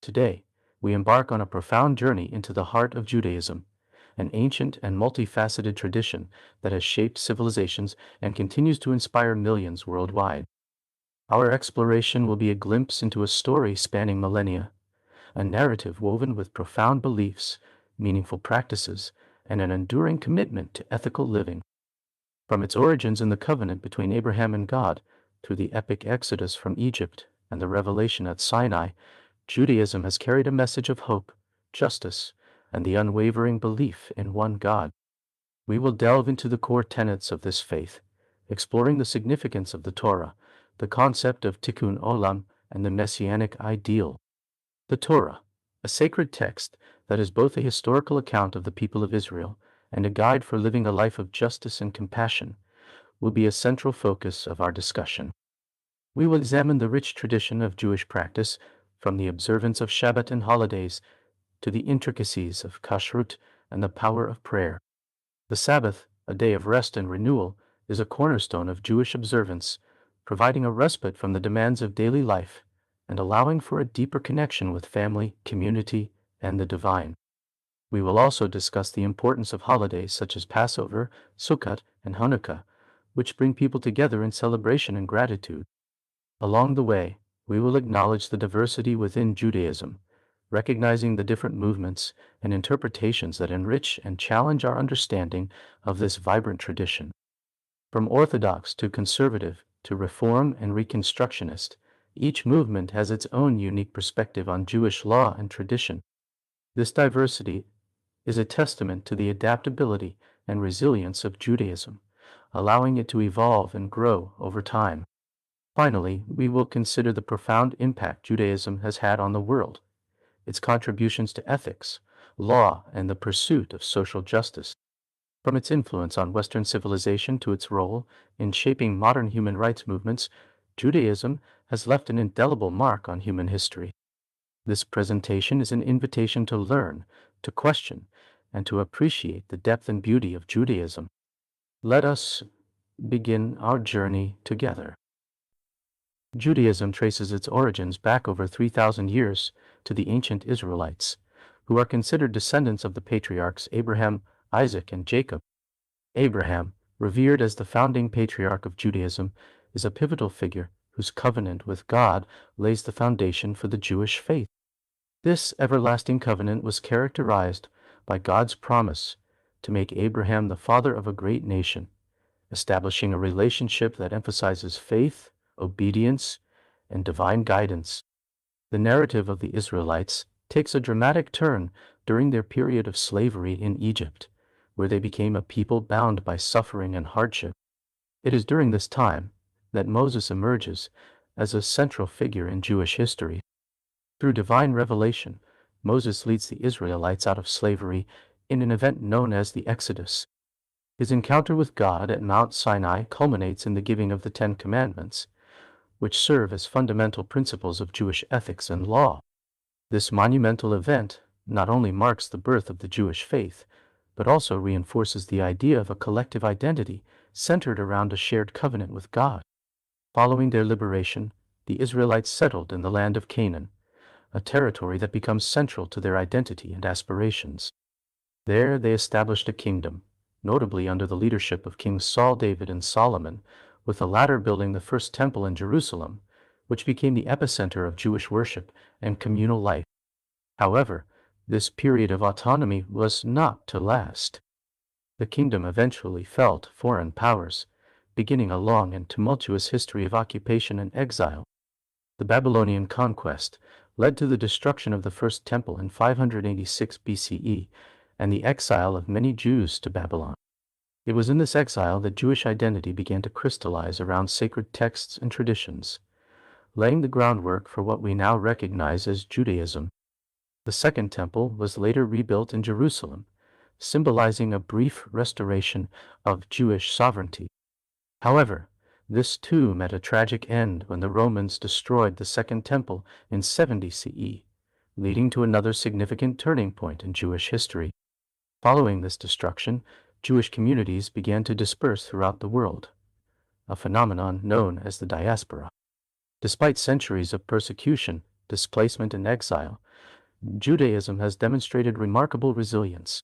Today, we embark on a profound journey into the heart of Judaism, an ancient and multifaceted tradition that has shaped civilizations and continues to inspire millions worldwide. Our exploration will be a glimpse into a story spanning millennia, a narrative woven with profound beliefs, meaningful practices, and an enduring commitment to ethical living. From its origins in the covenant between Abraham and God, through the epic Exodus from Egypt and the revelation at Sinai, Judaism has carried a message of hope, justice, and the unwavering belief in one God. We will delve into the core tenets of this faith, exploring the significance of the Torah, the concept of Tikkun Olam, and the Messianic ideal. The Torah, a sacred text that is both a historical account of the people of Israel and a guide for living a life of justice and compassion, will be a central focus of our discussion. We will examine the rich tradition of Jewish practice, from the observance of Sabbath and Holidays to the intricacies of Kushrut and the power of prayer. The Sabbath, a day of rest and renewal, is a cornerstone of Jewish observance, providing a respite from the demands of daily life and allowing for a deeper connection with family, community, and the divine. We will also discuss the importance of holidays such as Passover, Sukkot, and Hanukkah, which bring people together in celebration and gratitude. Along the way, we will acknowledge the diversity within Judaism, recognizing the different movements and interpretations that enrich and challenge our understanding of this vibrant tradition. From Orthodox to Conservative to Reform and Reconstructionist, each movement has its own unique perspective on Jewish law and tradition. This diversity is a testament to the adaptability and resilience of Judaism, allowing it to evolve and grow over time. Finally, we will consider the profound impact Judaism has had on the world, its contributions to ethics, law, and the pursuit of social justice. From its influence on Western civilization to its role in shaping modern human rights movements, Judaism has left an indelible mark on human history. This presentation is an invitation to learn, to question, and to appreciate the depth and beauty of Judaism. Let us begin our journey together. Judaism traces its origins back over 3,000 years to the ancient Israelites, who are considered descendants of the patriarchs Abraham, Isaac, and Jacob. Abraham, revered as the founding patriarch of Judaism, is a pivotal figure whose covenant with God lays the foundation for the Jewish faith. This everlasting covenant was characterized by God's promise to make Abraham the father of a great nation, establishing a relationship that emphasizes faith, obedience, and divine guidance. The narrative of the Israelites takes a dramatic turn during their period of slavery in Egypt, where they became a people bound by suffering and hardship. It is during this time that Moses emerges as a central figure in Jewish history. Through divine revelation, Moses leads the Israelites out of slavery in an event known as the Exodus. His encounter with God at Mount Sinai culminates in the giving of the Ten Commandments, which serve as fundamental principles of Jewish ethics and law. This monumental event not only marks the birth of the Jewish faith, but also reinforces the idea of a collective identity centered around a shared covenant with God. Following their liberation, the Israelites settled in the land of Canaan, a territory that becomes central to their identity and aspirations. There they established a kingdom, notably under the leadership of Kings Saul, David, and Solomon, with the latter building the first temple in Jerusalem, which became the epicenter of Jewish worship and communal life. However, this period of autonomy was not to last. The kingdom eventually fell to foreign powers, beginning a long and tumultuous history of occupation and exile. The Babylonian conquest led to the destruction of the first temple in 586 BCE and the exile of many Jews to Babylon. It was in this exile that Jewish identity began to crystallize around sacred texts and traditions, laying the groundwork for what we now recognize as Judaism. The Second Temple was later rebuilt in Jerusalem, symbolizing a brief restoration of Jewish sovereignty. However, this too met a tragic end when the Romans destroyed the Second Temple in 70 CE, leading to another significant turning point in Jewish history. Following this destruction, Jewish communities began to disperse throughout the world, a phenomenon known as the diaspora. Despite centuries of persecution, displacement, and exile, Judaism has demonstrated remarkable resilience.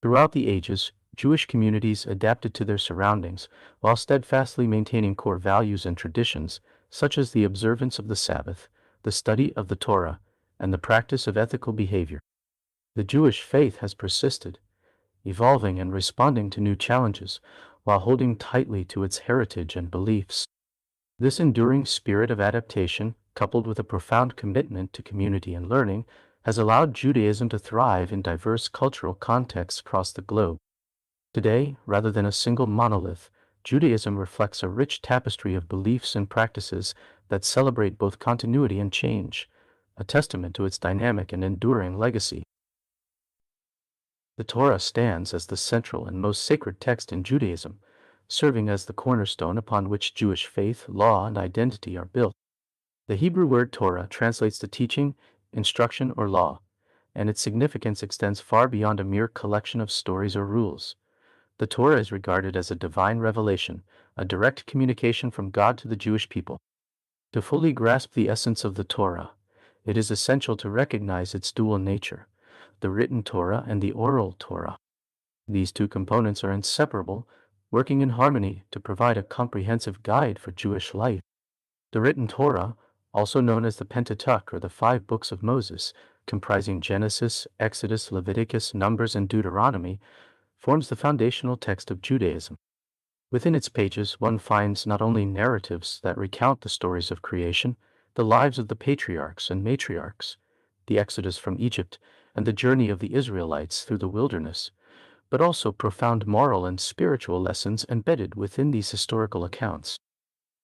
Throughout the ages, Jewish communities adapted to their surroundings while steadfastly maintaining core values and traditions, such as the observance of the Sabbath, the study of the Torah, and the practice of ethical behavior. The Jewish faith has persisted, evolving and responding to new challenges while holding tightly to its heritage and beliefs. This enduring spirit of adaptation, coupled with a profound commitment to community and learning, has allowed Judaism to thrive in diverse cultural contexts across the globe. Today, rather than a single monolith, Judaism reflects a rich tapestry of beliefs and practices that celebrate both continuity and change, a testament to its dynamic and enduring legacy. The Torah stands as the central and most sacred text in Judaism, serving as the cornerstone upon which Jewish faith, law, and identity are built. The Hebrew word Torah translates to teaching, instruction, or law, and its significance extends far beyond a mere collection of stories or rules. The Torah is regarded as a divine revelation, a direct communication from God to the Jewish people. To fully grasp the essence of the Torah, it is essential to recognize its dual nature, the written Torah and the oral Torah. These two components are inseparable, working in harmony to provide a comprehensive guide for Jewish life. The written Torah, also known as the Pentateuch or the five books of Moses, comprising Genesis, Exodus, Leviticus, Numbers, and Deuteronomy, forms the foundational text of Judaism. Within its pages, one finds not only narratives that recount the stories of creation, the lives of the patriarchs and matriarchs, the exodus from Egypt, and the journey of the Israelites through the wilderness, but also profound moral and spiritual lessons embedded within these historical accounts.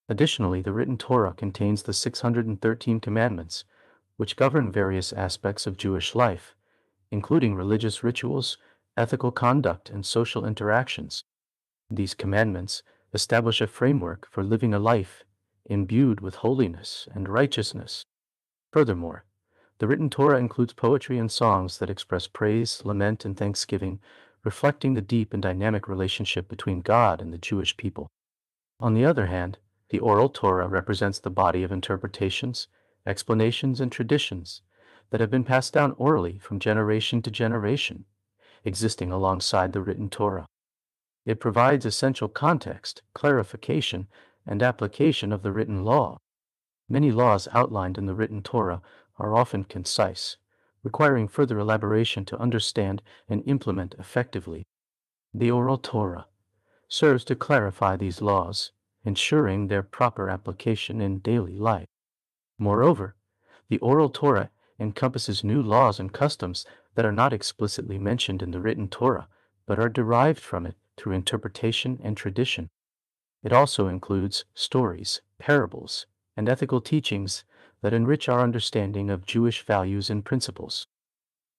Additionally, the written Torah contains the 613 commandments, which govern various aspects of Jewish life, including religious rituals, ethical conduct, and social interactions. These commandments establish a framework for living a life imbued with holiness and righteousness. Furthermore, the written Torah includes poetry and songs that express praise, lament, and thanksgiving, reflecting the deep and dynamic relationship between God and the Jewish people. On the other hand, the oral Torah represents the body of interpretations, explanations, and traditions that have been passed down orally from generation to generation, existing alongside the written Torah. It provides essential context, clarification, and application of the written law. Many laws outlined in the written Torah are often concise, requiring further elaboration to understand and implement effectively. The oral Torah serves to clarify these laws, ensuring their proper application in daily life. Moreover, the oral Torah encompasses new laws and customs that are not explicitly mentioned in the written Torah, but are derived from it through interpretation and tradition. It also includes stories, parables, and ethical teachings that enrich our understanding of Jewish values and principles.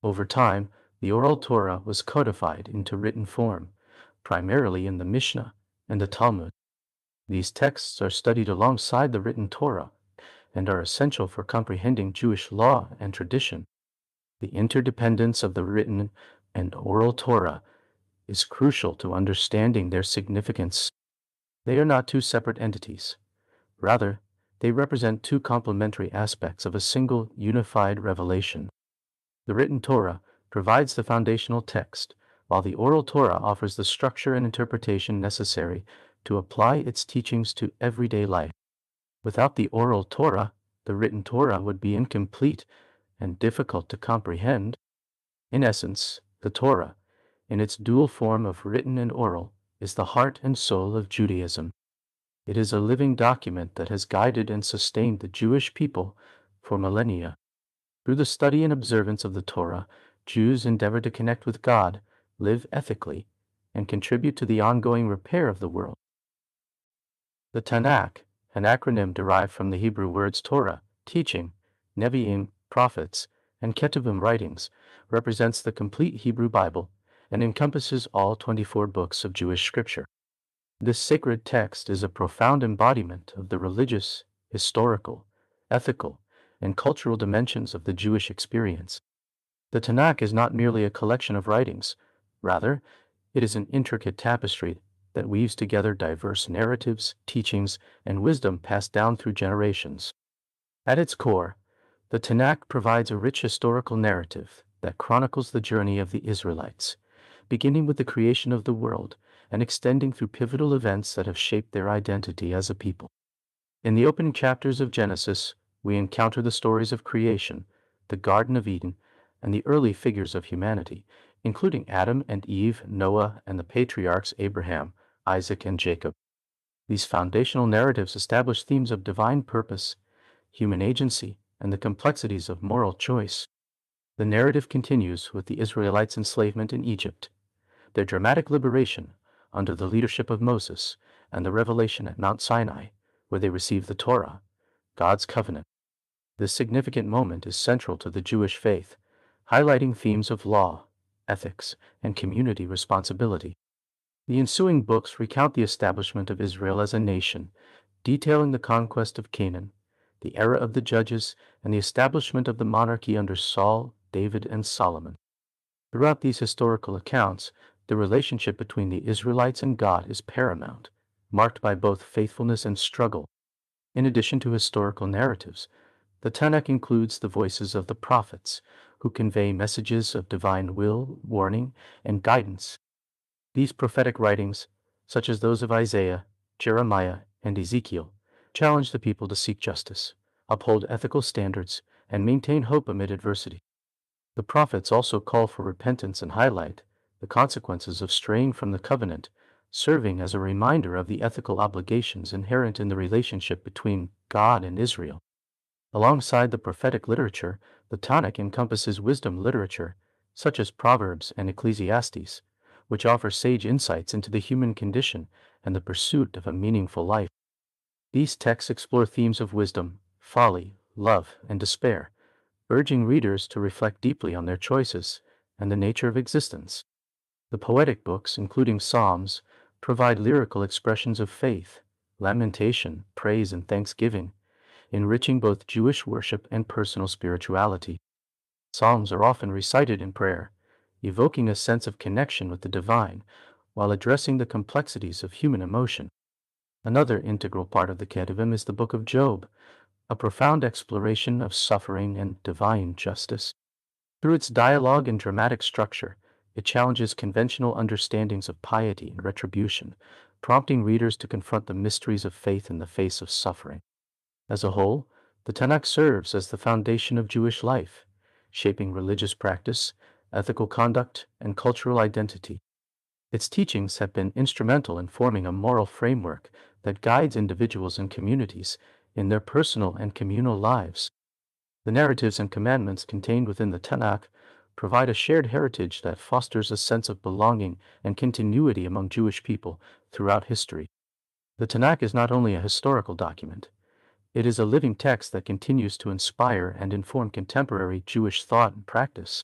Over time, the oral Torah was codified into written form, primarily in the Mishnah and the Talmud. These texts are studied alongside the written Torah and are essential for comprehending Jewish law and tradition. The interdependence of the written and oral Torah is crucial to understanding their significance. They are not two separate entities. Rather, they represent two complementary aspects of a single unified revelation. The written Torah provides the foundational text, while the oral Torah offers the structure and interpretation necessary to apply its teachings to everyday life. Without the oral Torah, the written Torah would be incomplete and difficult to comprehend. In essence, the Torah, in its dual form of written and oral, is the heart and soul of Judaism. It is a living document that has guided and sustained the Jewish people for millennia. Through the study and observance of the Torah, Jews endeavor to connect with God, live ethically, and contribute to the ongoing repair of the world. The Tanakh, an acronym derived from the Hebrew words Torah, teaching, Nevi'im, prophets, and Ketuvim, writings, represents the complete Hebrew Bible and encompasses all 24 books of Jewish scripture. This sacred text is a profound embodiment of the religious, historical, ethical, and cultural dimensions of the Jewish experience. The Tanakh is not merely a collection of writings. Rather, it is an intricate tapestry that weaves together diverse narratives, teachings, and wisdom passed down through generations. At its core, The Tanakh provides a rich historical narrative that chronicles the journey of the Israelites, beginning with the creation of the world and extending through pivotal events that have shaped their identity as a people. In the opening chapters of Genesis, we encounter the stories of creation, the Garden of Eden, and the early figures of humanity, including Adam and Eve, Noah, and the patriarchs Abraham, Isaac, and Jacob. These foundational narratives establish themes of divine purpose, human agency, and the complexities of moral choice. The narrative continues with the Israelites' enslavement in Egypt, their dramatic liberation under the leadership of Moses, and the revelation at Mount Sinai, where they received the Torah, God's covenant. This significant moment is central to the Jewish faith, highlighting themes of law, ethics, and community responsibility. The ensuing books recount the establishment of Israel as a nation, detailing the conquest of Canaan, the era of the judges, and the establishment of the monarchy under Saul, David, and Solomon. Throughout these historical accounts, the relationship between the Israelites and God is paramount, marked by both faithfulness and struggle. In addition to historical narratives, the Tanakh includes the voices of the prophets, who convey messages of divine will, warning, and guidance. These prophetic writings, such as those of Isaiah, Jeremiah, and Ezekiel, challenge the people to seek justice, uphold ethical standards, and maintain hope amid adversity. The prophets also call for repentance and highlight the consequences of straying from the covenant, serving as a reminder of the ethical obligations inherent in the relationship between God and Israel. Alongside the prophetic literature, the Tanakh encompasses wisdom literature, such as Proverbs and Ecclesiastes, which offer sage insights into the human condition and the pursuit of a meaningful life. These texts explore themes of wisdom, folly, love, and despair, urging readers to reflect deeply on their choices and the nature of existence. The poetic books, including Psalms, provide lyrical expressions of faith, lamentation, praise, and thanksgiving, enriching both Jewish worship and personal spirituality. Psalms are often recited in prayer, evoking a sense of connection with the divine while addressing the complexities of human emotion. Another integral part of the Ketuvim is the Book of Job, a profound exploration of suffering and divine justice. Through its dialogue and dramatic structure, it challenges conventional understandings of piety and retribution, prompting readers to confront the mysteries of faith in the face of suffering. As a whole, the Tanakh serves as the foundation of Jewish life, shaping religious practice, ethical conduct, and cultural identity. Its teachings have been instrumental in forming a moral framework that guides individuals and communities in their personal and communal lives. The narratives and commandments contained within the Tanakh provide a shared heritage that fosters a sense of belonging and continuity among Jewish people throughout history. The Tanakh is not only a historical document, it is a living text that continues to inspire and inform contemporary Jewish thought and practice.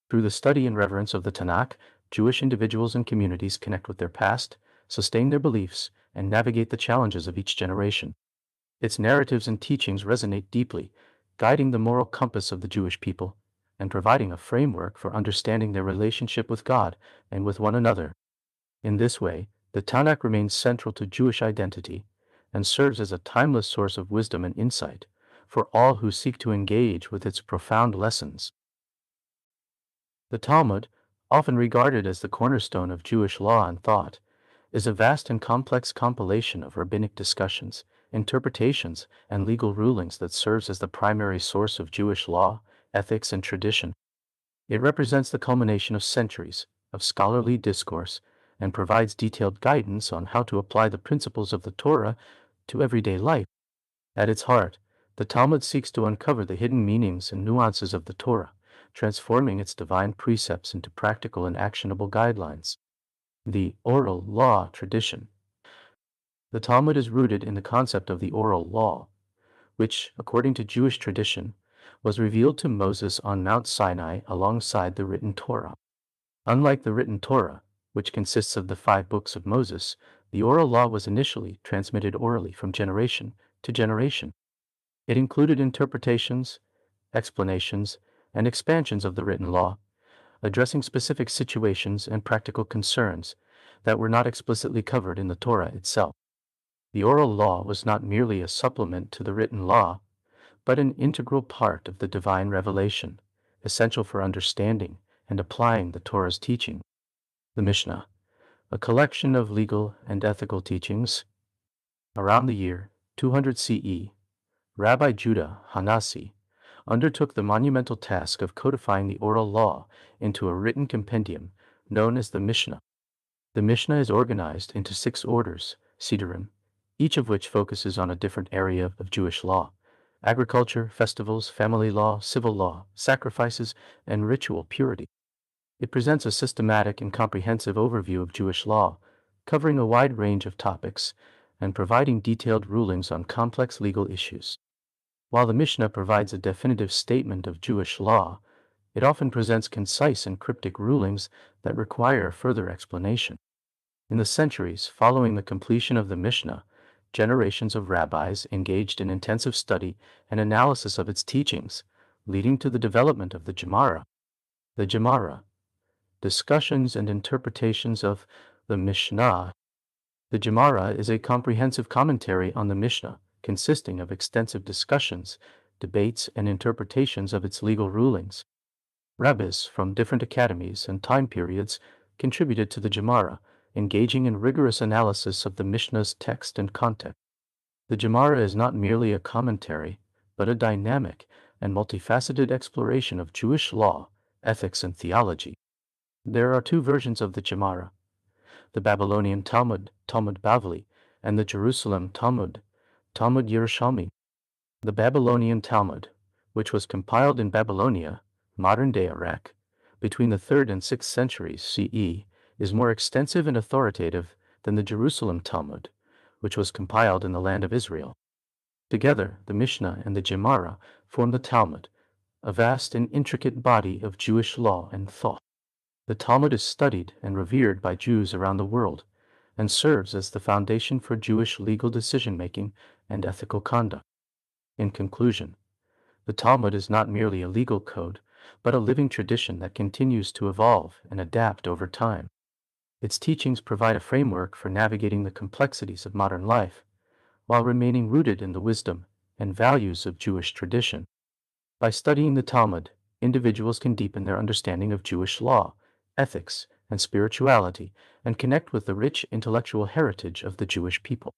Through the study and reverence of the Tanakh, Jewish individuals and communities connect with their past, sustain their beliefs, and navigate the challenges of each generation. Its narratives and teachings resonate deeply, guiding the moral compass of the Jewish people and providing a framework for understanding their relationship with God and with one another. In this way, the Tanakh remains central to Jewish identity and serves as a timeless source of wisdom and insight for all who seek to engage with its profound lessons. The Talmud, often regarded as the cornerstone of Jewish law and thought, is a vast and complex compilation of rabbinic discussions, interpretations, and legal rulings that serves as the primary source of Jewish law, ethics, and tradition. It represents the culmination of centuries of scholarly discourse and provides detailed guidance on how to apply the principles of the Torah to everyday life. At its heart, the Talmud seeks to uncover the hidden meanings and nuances of the Torah, transforming its divine precepts into practical and actionable guidelines. The oral law tradition. The Talmud is rooted in the concept of the oral law, which, according to Jewish tradition, was revealed to Moses on Mount Sinai alongside the written Torah. Unlike the written Torah, which consists of the 5 books of Moses, the oral law was initially transmitted orally from generation to generation. It included interpretations, explanations, and expansions of the written law, addressing specific situations and practical concerns that were not explicitly covered in the Torah itself. The oral law was not merely a supplement to the written law, but an integral part of the divine revelation, essential for understanding and applying the Torah's teaching. The Mishnah, a collection of legal and ethical teachings. Around the year 200 CE, Rabbi Judah Hanasi undertook the monumental task of codifying the oral law into a written compendium known as the Mishnah. The Mishnah is organized into 6 orders, Sidurim, each of which focuses on a different area of Jewish law: agriculture, festivals, family law, civil law, sacrifices, and ritual purity. It presents a systematic and comprehensive overview of Jewish law, covering a wide range of topics and providing detailed rulings on complex legal issues. While the Mishnah provides a definitive statement of Jewish law, it often presents concise and cryptic rulings that require further explanation. In the centuries following the completion of the Mishnah, generations of rabbis engaged in intensive study and analysis of its teachings, leading to the development of the Gemara. The Gemara, discussions and interpretations of the Mishnah. The Gemara is a comprehensive commentary on the Mishnah, consisting of extensive discussions, debates, and interpretations of its legal rulings. Rabbis from different academies and time periods contributed to the Gemara, engaging in rigorous analysis of the Mishnah's text and context. The Gemara is not merely a commentary, but a dynamic and multifaceted exploration of Jewish law, ethics, and theology. There are 2 versions of the Gemara: the Babylonian Talmud, Talmud Bavli, and the Jerusalem Talmud, Talmud Yerushalmi. The Babylonian Talmud, which was compiled in Babylonia, modern-day Iraq, between the 3rd and 6th centuries CE, is more extensive and authoritative than the Jerusalem Talmud, which was compiled in the land of Israel. Together, the Mishnah and the Gemara form the Talmud, a vast and intricate body of Jewish law and thought. The Talmud is studied and revered by Jews around the world, and serves as the foundation for Jewish legal decision-making and ethical conduct. In conclusion, the Talmud is not merely a legal code, but a living tradition that continues to evolve and adapt over time. Its teachings provide a framework for navigating the complexities of modern life, while remaining rooted in the wisdom and values of Jewish tradition. By studying the Talmud, individuals can deepen their understanding of Jewish law, ethics, and spirituality, and connect with the rich intellectual heritage of the Jewish people.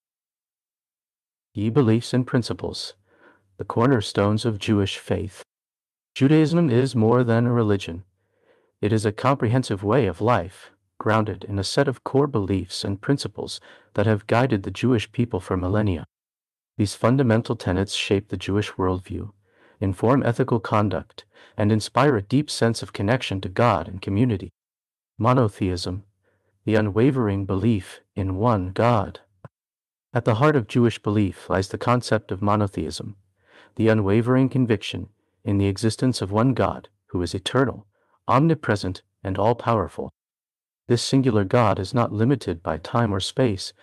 Key beliefs and principles: the cornerstones of Jewish faith. Judaism is more than a religion. It is a comprehensive way of life, grounded in a set of core beliefs and principles that have guided the Jewish people for millennia. These fundamental tenets shape the Jewish worldview, inform ethical conduct, and inspire a deep sense of connection to God and community. Monotheism, the unwavering belief in one God. At the heart of Jewish belief lies the concept of monotheism, the unwavering conviction in the existence of one God who is eternal, omnipresent, and all-powerful. This singular God is not limited by time or space,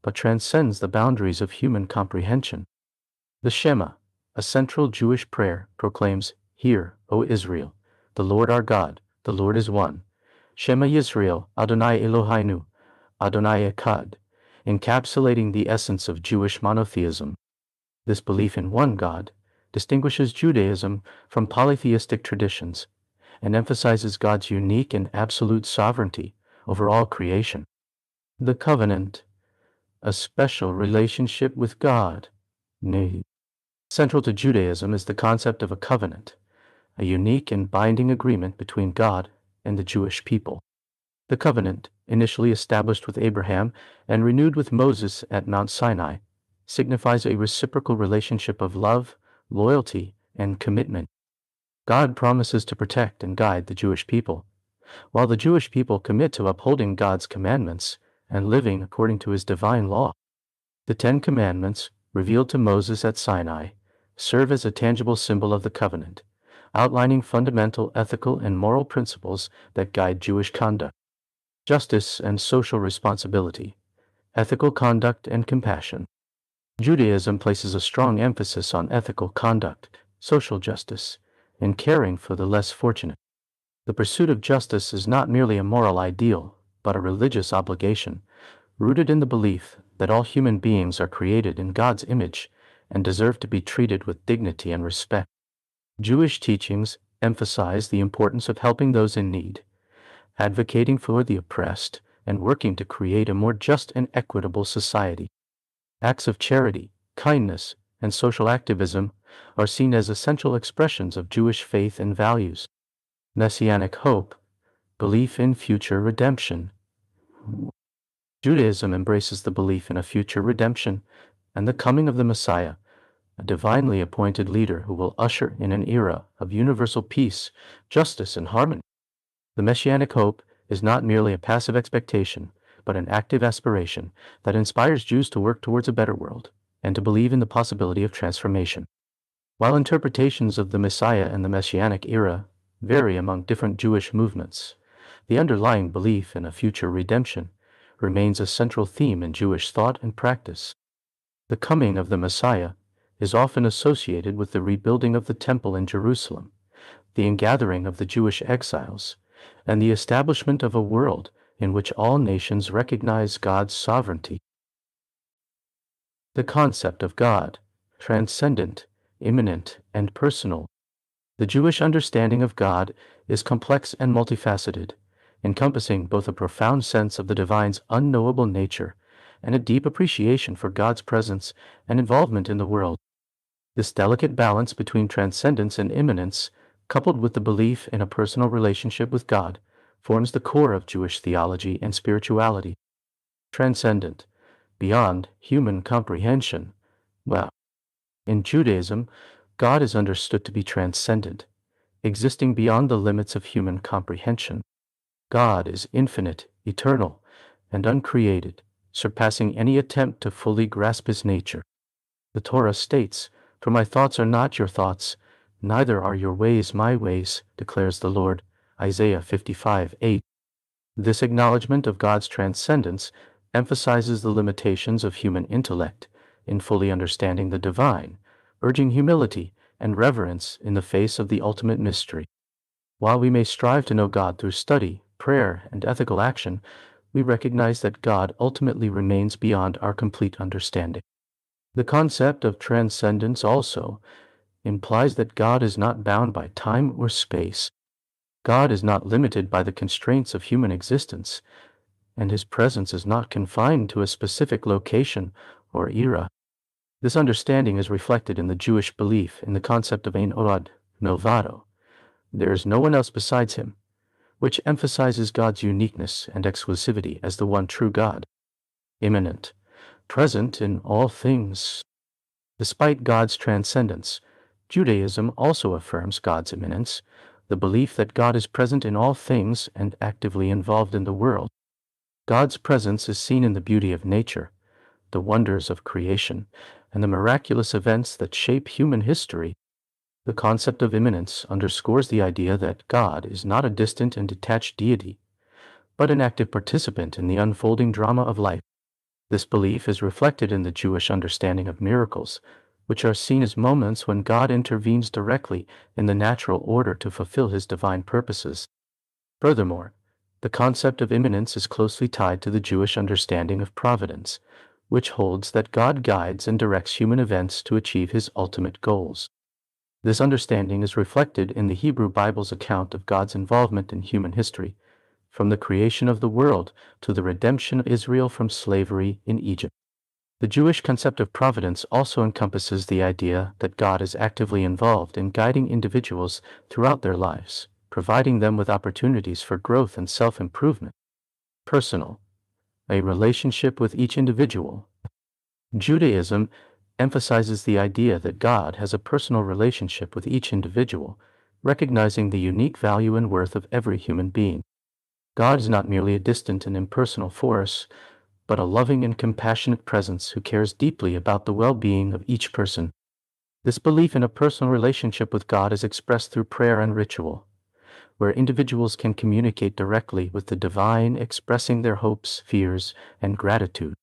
but transcends the boundaries of human comprehension. The Shema, a central Jewish prayer, proclaims, "Hear, O Israel, the Lord our God, the Lord is one. Shema Yisrael, Adonai Eloheinu, Adonai Echad," encapsulating the essence of Jewish monotheism. This belief in one God distinguishes Judaism from polytheistic traditions and emphasizes God's unique and absolute sovereignty over all creation. The covenant, a special relationship with God. Central to Judaism is the concept of a covenant, a unique and binding agreement between God and the Jewish people. The covenant, initially established with Abraham and renewed with Moses at Mount Sinai, signifies a reciprocal relationship of love, loyalty, and commitment. God promises to protect and guide the Jewish people, while the Jewish people commit to upholding God's commandments and living according to His divine law. The 10 Commandments, revealed to Moses at Sinai, serve as a tangible symbol of the covenant, outlining fundamental ethical and moral principles that guide Jewish conduct. Justice and social responsibility, ethical conduct and compassion. Judaism places a strong emphasis on ethical conduct, social justice, and caring for the less fortunate. The pursuit of justice is not merely a moral ideal, but a religious obligation, rooted in the belief that all human beings are created in God's image and deserve to be treated with dignity and respect. Jewish teachings emphasize the importance of helping those in need, advocating for the oppressed, and working to create a more just and equitable society. Acts of charity, kindness, and social activism are seen as essential expressions of Jewish faith and values. Messianic hope, belief in future redemption. Judaism embraces the belief in a future redemption and the coming of the Messiah, a divinely appointed leader who will usher in an era of universal peace, justice, and harmony. The Messianic hope is not merely a passive expectation, but an active aspiration that inspires Jews to work towards a better world and to believe in the possibility of transformation. While interpretations of the Messiah and the Messianic era vary among different Jewish movements, the underlying belief in a future redemption remains a central theme in Jewish thought and practice. The coming of the Messiah is often associated with the rebuilding of the Temple in Jerusalem, the ingathering of the Jewish exiles, and the establishment of a world in which all nations recognize God's sovereignty. The concept of God, transcendent, immanent, and personal. The Jewish understanding of God is complex and multifaceted, encompassing both a profound sense of the divine's unknowable nature and a deep appreciation for God's presence and involvement in the world. This delicate balance between transcendence and immanence, coupled with the belief in a personal relationship with God, forms the core of Jewish theology and spirituality. Transcendent, beyond human comprehension. Well, in Judaism, God is understood to be transcendent, existing beyond the limits of human comprehension. God is infinite, eternal, and uncreated, surpassing any attempt to fully grasp his nature. The Torah states, "For my thoughts are not your thoughts, neither are your ways my ways, declares the Lord." Isaiah 55:8. This acknowledgement of God's transcendence emphasizes the limitations of human intellect in fully understanding the divine, urging humility and reverence in the face of the ultimate mystery. While we may strive to know God through study, prayer, and ethical action, we recognize that God ultimately remains beyond our complete understanding. The concept of transcendence also implies that God is not bound by time or space. God is not limited by the constraints of human existence, and his presence is not confined to a specific location or era. This understanding is reflected in the Jewish belief in the concept of Ein Od Milvado. There is no one else besides him, which emphasizes God's uniqueness and exclusivity as the one true God, immanent, present in all things. Despite God's transcendence, Judaism also affirms God's immanence, the belief that God is present in all things and actively involved in the world. God's presence is seen in the beauty of nature, the wonders of creation, and the miraculous events that shape human history. The concept of immanence underscores the idea that God is not a distant and detached deity, but an active participant in the unfolding drama of life. This belief is reflected in the Jewish understanding of miracles, which are seen as moments when God intervenes directly in the natural order to fulfill his divine purposes. Furthermore, the concept of immanence is closely tied to the Jewish understanding of providence, which holds that God guides and directs human events to achieve his ultimate goals. This understanding is reflected in the Hebrew Bible's account of God's involvement in human history, from the creation of the world to the redemption of Israel from slavery in Egypt. The Jewish concept of providence also encompasses the idea that God is actively involved in guiding individuals throughout their lives, providing them with opportunities for growth and self-improvement. Personal, a relationship with each individual. Judaism emphasizes the idea that God has a personal relationship with each individual, recognizing the unique value and worth of every human being. God is not merely a distant and impersonal force, but a loving and compassionate presence who cares deeply about the well-being of each person. This belief in a personal relationship with God is expressed through prayer and ritual, where individuals can communicate directly with the divine, expressing their hopes, fears, and gratitude.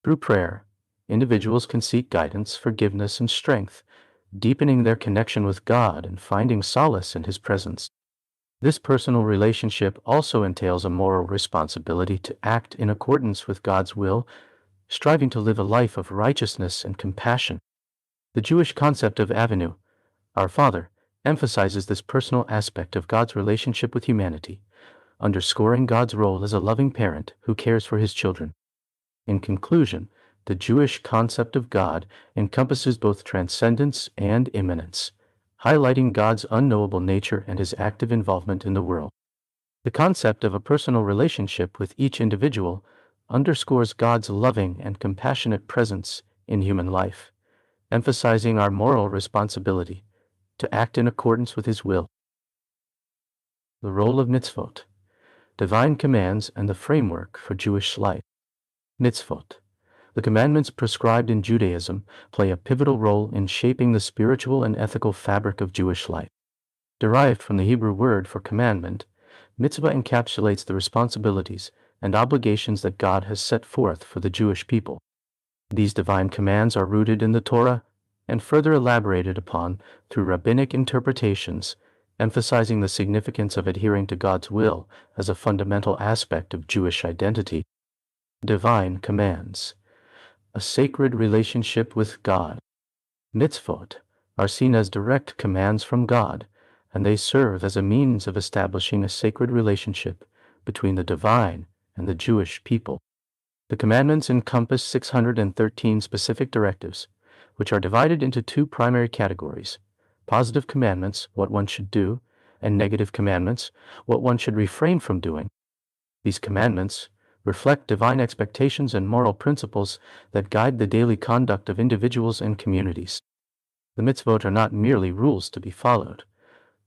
Through prayer, individuals can seek guidance, forgiveness, and strength, deepening their connection with God and finding solace in his presence. This personal relationship also entails a moral responsibility to act in accordance with God's will, striving to live a life of righteousness and compassion. The Jewish concept of Avinu, our Father, emphasizes this personal aspect of God's relationship with humanity, underscoring God's role as a loving parent who cares for his children. In conclusion, the Jewish concept of God encompasses both transcendence and immanence, highlighting God's unknowable nature and his active involvement in the world. The concept of a personal relationship with each individual underscores God's loving and compassionate presence in human life, emphasizing our moral responsibility to act in accordance with his will. The role of mitzvot, divine commands and the framework for Jewish life. Mitzvot, the commandments prescribed in Judaism, play a pivotal role in shaping the spiritual and ethical fabric of Jewish life. Derived from the Hebrew word for commandment, mitzvah encapsulates the responsibilities and obligations that God has set forth for the Jewish people. These divine commands are rooted in the Torah and further elaborated upon through rabbinic interpretations, emphasizing the significance of adhering to God's will as a fundamental aspect of Jewish identity. Divine commands, a sacred relationship with God. Mitzvot are seen as direct commands from God, and they serve as a means of establishing a sacred relationship between the divine and the Jewish people. The commandments encompass 613 specific directives, which are divided into two primary categories: positive commandments, what one should do, and negative commandments, what one should refrain from doing. These commandments reflect divine expectations and moral principles that guide the daily conduct of individuals and communities. The mitzvot are not merely rules to be followed.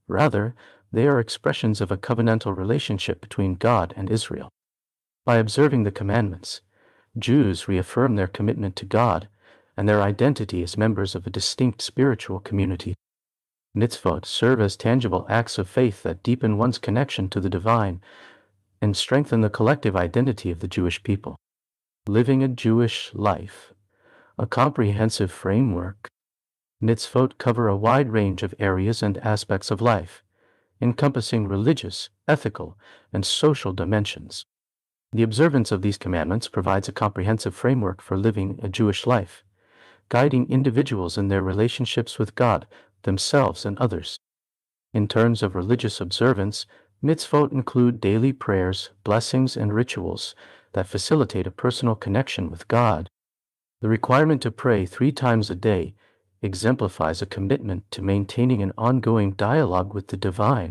Rather, they are expressions of a covenantal relationship between God and Israel. By observing the commandments, Jews reaffirm their commitment to God and their identity as members of a distinct spiritual community. Mitzvot serve as tangible acts of faith that deepen one's connection to the divine and strengthen the collective identity of the Jewish people. Living a Jewish life, a comprehensive framework. Mitzvot cover a wide range of areas and aspects of life, encompassing religious, ethical, and social dimensions. The observance of these commandments provides a comprehensive framework for living a Jewish life, guiding individuals in their relationships with God, themselves, and others. In terms of religious observance, mitzvot include daily prayers, blessings, and rituals that facilitate a personal connection with God. The requirement to pray 3 times a day exemplifies a commitment to maintaining an ongoing dialogue with the divine.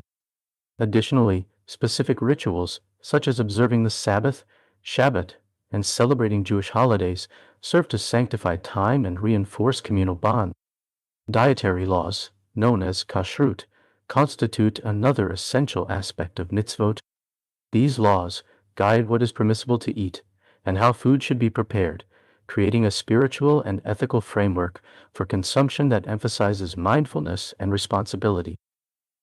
Additionally, specific rituals, such as observing the Sabbath, Shabbat, and celebrating Jewish holidays, serve to sanctify time and reinforce communal bond. Dietary laws, known as Kushrut, constitute another essential aspect of mitzvot. These laws guide what is permissible to eat and how food should be prepared, creating a spiritual and ethical framework for consumption that emphasizes mindfulness and responsibility.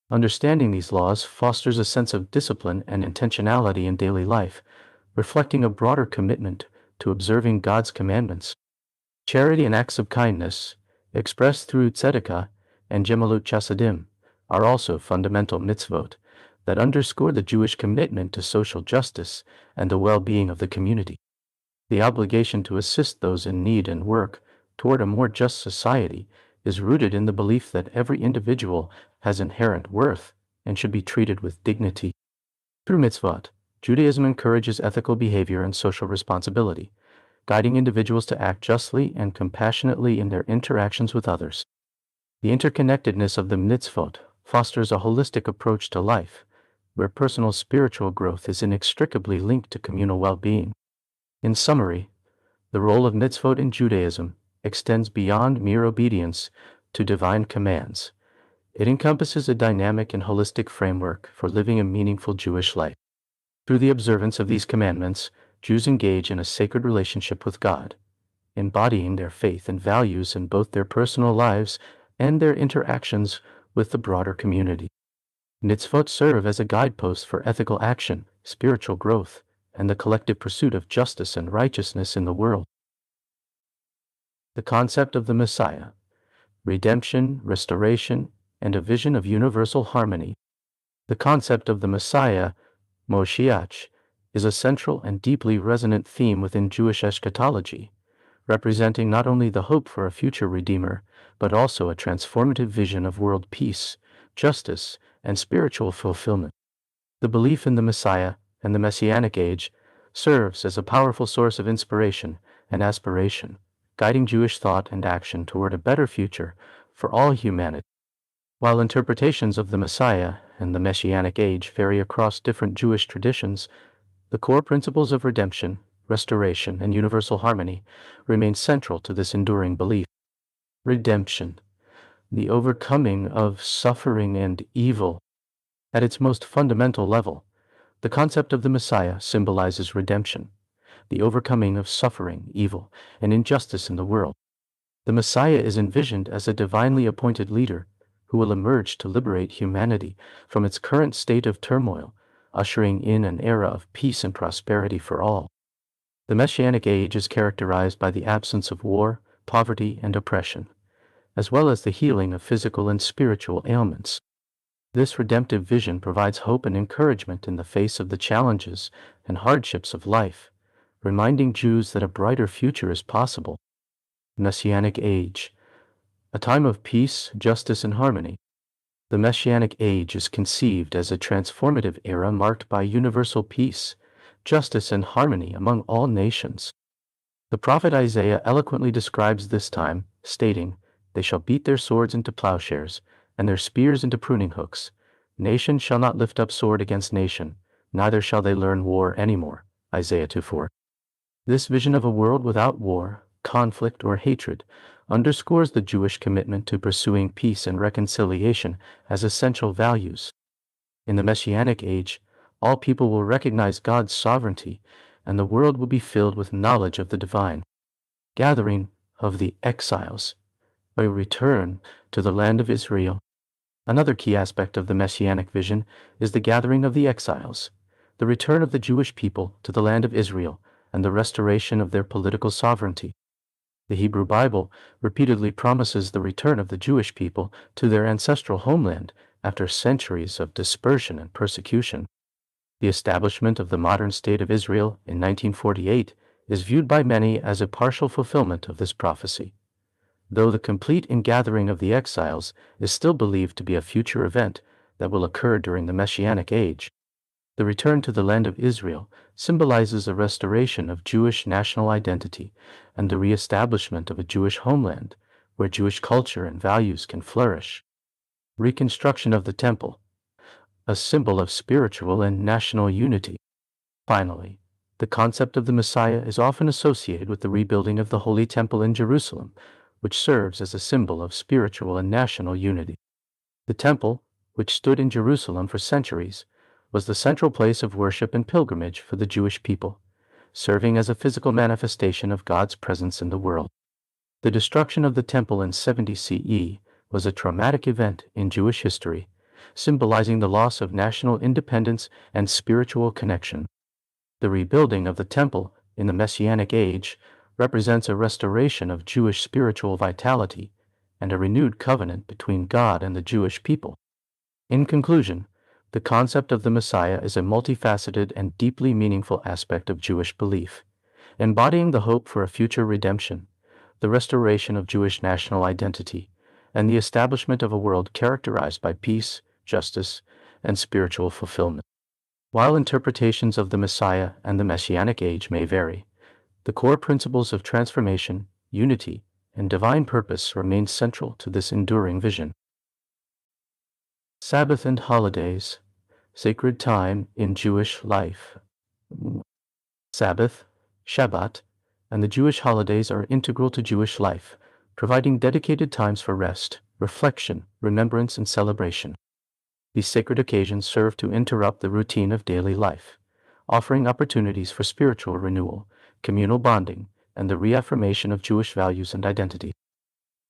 Understanding these laws fosters a sense of discipline and intentionality in daily life, reflecting a broader commitment to observing God's commandments. Charity and acts of kindness, expressed through tzedakah and gemalut chasadim, are also fundamental mitzvot that underscore the Jewish commitment to social justice and the well-being of the community. The obligation to assist those in need and work toward a more just society is rooted in the belief that every individual has inherent worth and should be treated with dignity. Through mitzvot, Judaism encourages ethical behavior and social responsibility, guiding individuals to act justly and compassionately in their interactions with others. The interconnectedness of the mitzvot fosters a holistic approach to life, where personal spiritual growth is inextricably linked to communal well-being. In summary, the role of mitzvot in Judaism extends beyond mere obedience to divine commands. It encompasses a dynamic and holistic framework for living a meaningful Jewish life. Through the observance of these commandments, Jews engage in a sacred relationship with God, embodying their faith and values in both their personal lives and their interactions with the broader community. Mitzvot serve as a guidepost for ethical action, spiritual growth, and the collective pursuit of justice and righteousness in the world. The concept of the Messiah, redemption, restoration, and a vision of universal harmony. The concept of the Messiah, Moshiach, is a central and deeply resonant theme within Jewish eschatology, representing not only the hope for a future Redeemer, but also a transformative vision of world peace, justice, and spiritual fulfillment. The belief in the Messiah and the Messianic age serves as a powerful source of inspiration and aspiration, guiding Jewish thought and action toward a better future for all humanity. While interpretations of the Messiah and the Messianic age vary across different Jewish traditions, the core principles of redemption, restoration, and universal harmony remain central to this enduring belief. Redemption, the overcoming of suffering and evil. At its most fundamental level, the concept of the Messiah symbolizes redemption, the overcoming of suffering, evil, and injustice in the world. The Messiah is envisioned as a divinely appointed leader who will emerge to liberate humanity from its current state of turmoil, ushering in an era of peace and prosperity for all. The Messianic age is characterized by the absence of war, poverty, and oppression, as well as the healing of physical and spiritual ailments. This redemptive vision provides hope and encouragement in the face of the challenges and hardships of life, reminding Jews that a brighter future is possible. Messianic age, a time of peace, justice, and harmony. The Messianic age is conceived as a transformative era marked by universal peace, justice, and harmony among all nations. The prophet Isaiah eloquently describes this time, stating, "They shall beat their swords into plowshares, and their spears into pruning hooks. Nation shall not lift up sword against nation, neither shall they learn war any more." Isaiah 2:4. This vision of a world without war, conflict, or hatred underscores the Jewish commitment to pursuing peace and reconciliation as essential values. In the Messianic age, all people will recognize God's sovereignty, and the world will be filled with knowledge of the divine. Gathering of the exiles, a return to the land of Israel. Another key aspect of the Messianic vision is the gathering of the exiles, the return of the Jewish people to the land of Israel, and the restoration of their political sovereignty. The Hebrew Bible repeatedly promises the return of the Jewish people to their ancestral homeland after centuries of dispersion and persecution. The establishment of the modern state of Israel in 1948 is viewed by many as a partial fulfillment of this prophecy, though the complete ingathering of the exiles is still believed to be a future event that will occur during the Messianic age. The return to the land of Israel symbolizes a restoration of Jewish national identity and the reestablishment of a Jewish homeland where Jewish culture and values can flourish. Reconstruction of the temple, a symbol of spiritual and national unity. Finally, the concept of the Messiah is often associated with the rebuilding of the Holy Temple in Jerusalem, which serves as a symbol of spiritual and national unity. The temple, which stood in Jerusalem for centuries, was the central place of worship and pilgrimage for the Jewish people, serving as a physical manifestation of God's presence in the world. The destruction of the temple in 70 CE was a traumatic event in Jewish history, symbolizing the loss of national independence and spiritual connection. The rebuilding of the temple in the Messianic age represents a restoration of Jewish spiritual vitality and a renewed covenant between God and the Jewish people. In conclusion, the concept of the Messiah is a multifaceted and deeply meaningful aspect of Jewish belief, embodying the hope for a future redemption, the restoration of Jewish national identity, and the establishment of a world characterized by peace, justice, and spiritual fulfillment. While interpretations of the Messiah and the Messianic age may vary, the core principles of transformation, unity, and divine purpose remain central to this enduring vision. Sabbath and Holidays, sacred time in Jewish life. Sabbath, Shabbat, and the Jewish holidays are integral to Jewish life, providing dedicated times for rest, reflection, remembrance, and celebration. These sacred occasions serve to interrupt the routine of daily life, offering opportunities for spiritual renewal, communal bonding, and the reaffirmation of Jewish values and identity.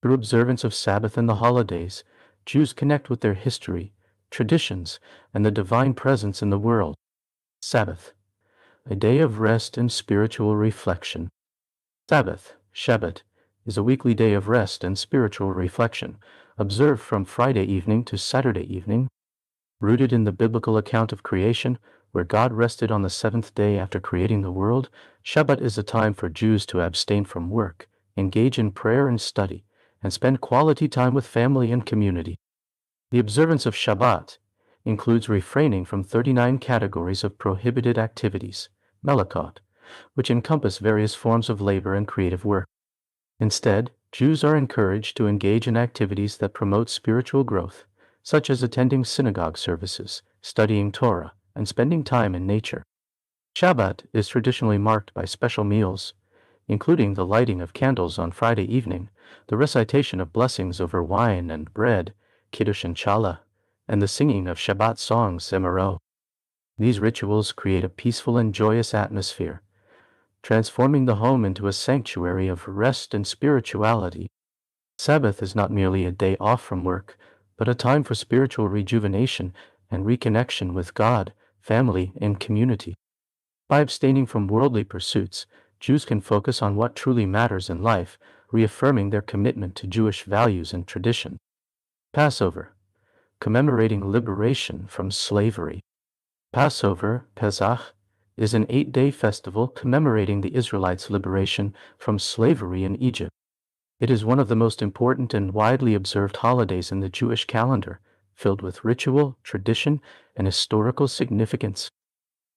Through observance of Sabbath and the holidays, Jews connect with their history, traditions, and the divine presence in the world. Sabbath, a day of rest and spiritual reflection. Sabbath, Shabbat, is a weekly day of rest and spiritual reflection, observed from Friday evening to Saturday evening. Rooted in the biblical account of creation, where God rested on the seventh day after creating the world, Shabbat is a time for Jews to abstain from work, engage in prayer and study, and spend quality time with family and community. The observance of Shabbat includes refraining from 39 categories of prohibited activities, melakot, which encompass various forms of labor and creative work. Instead, Jews are encouraged to engage in activities that promote spiritual growth, such as attending synagogue services, studying Torah, and spending time in nature. Shabbat is traditionally marked by special meals, including the lighting of candles on Friday evening, the recitation of blessings over wine and bread, Kiddush and Challah, and the singing of Shabbat songs, Zemaro. These rituals create a peaceful and joyous atmosphere, transforming the home into a sanctuary of rest and spirituality. Sabbath is not merely a day off from work, but a time for spiritual rejuvenation and reconnection with God, family, and community. By abstaining from worldly pursuits, Jews can focus on what truly matters in life, reaffirming their commitment to Jewish values and tradition. Passover, commemorating liberation from slavery. Passover, Pesach, is an 8-day festival commemorating the Israelites' liberation from slavery in Egypt. It is one of the most important and widely observed holidays in the Jewish calendar, filled with ritual, tradition, and historical significance.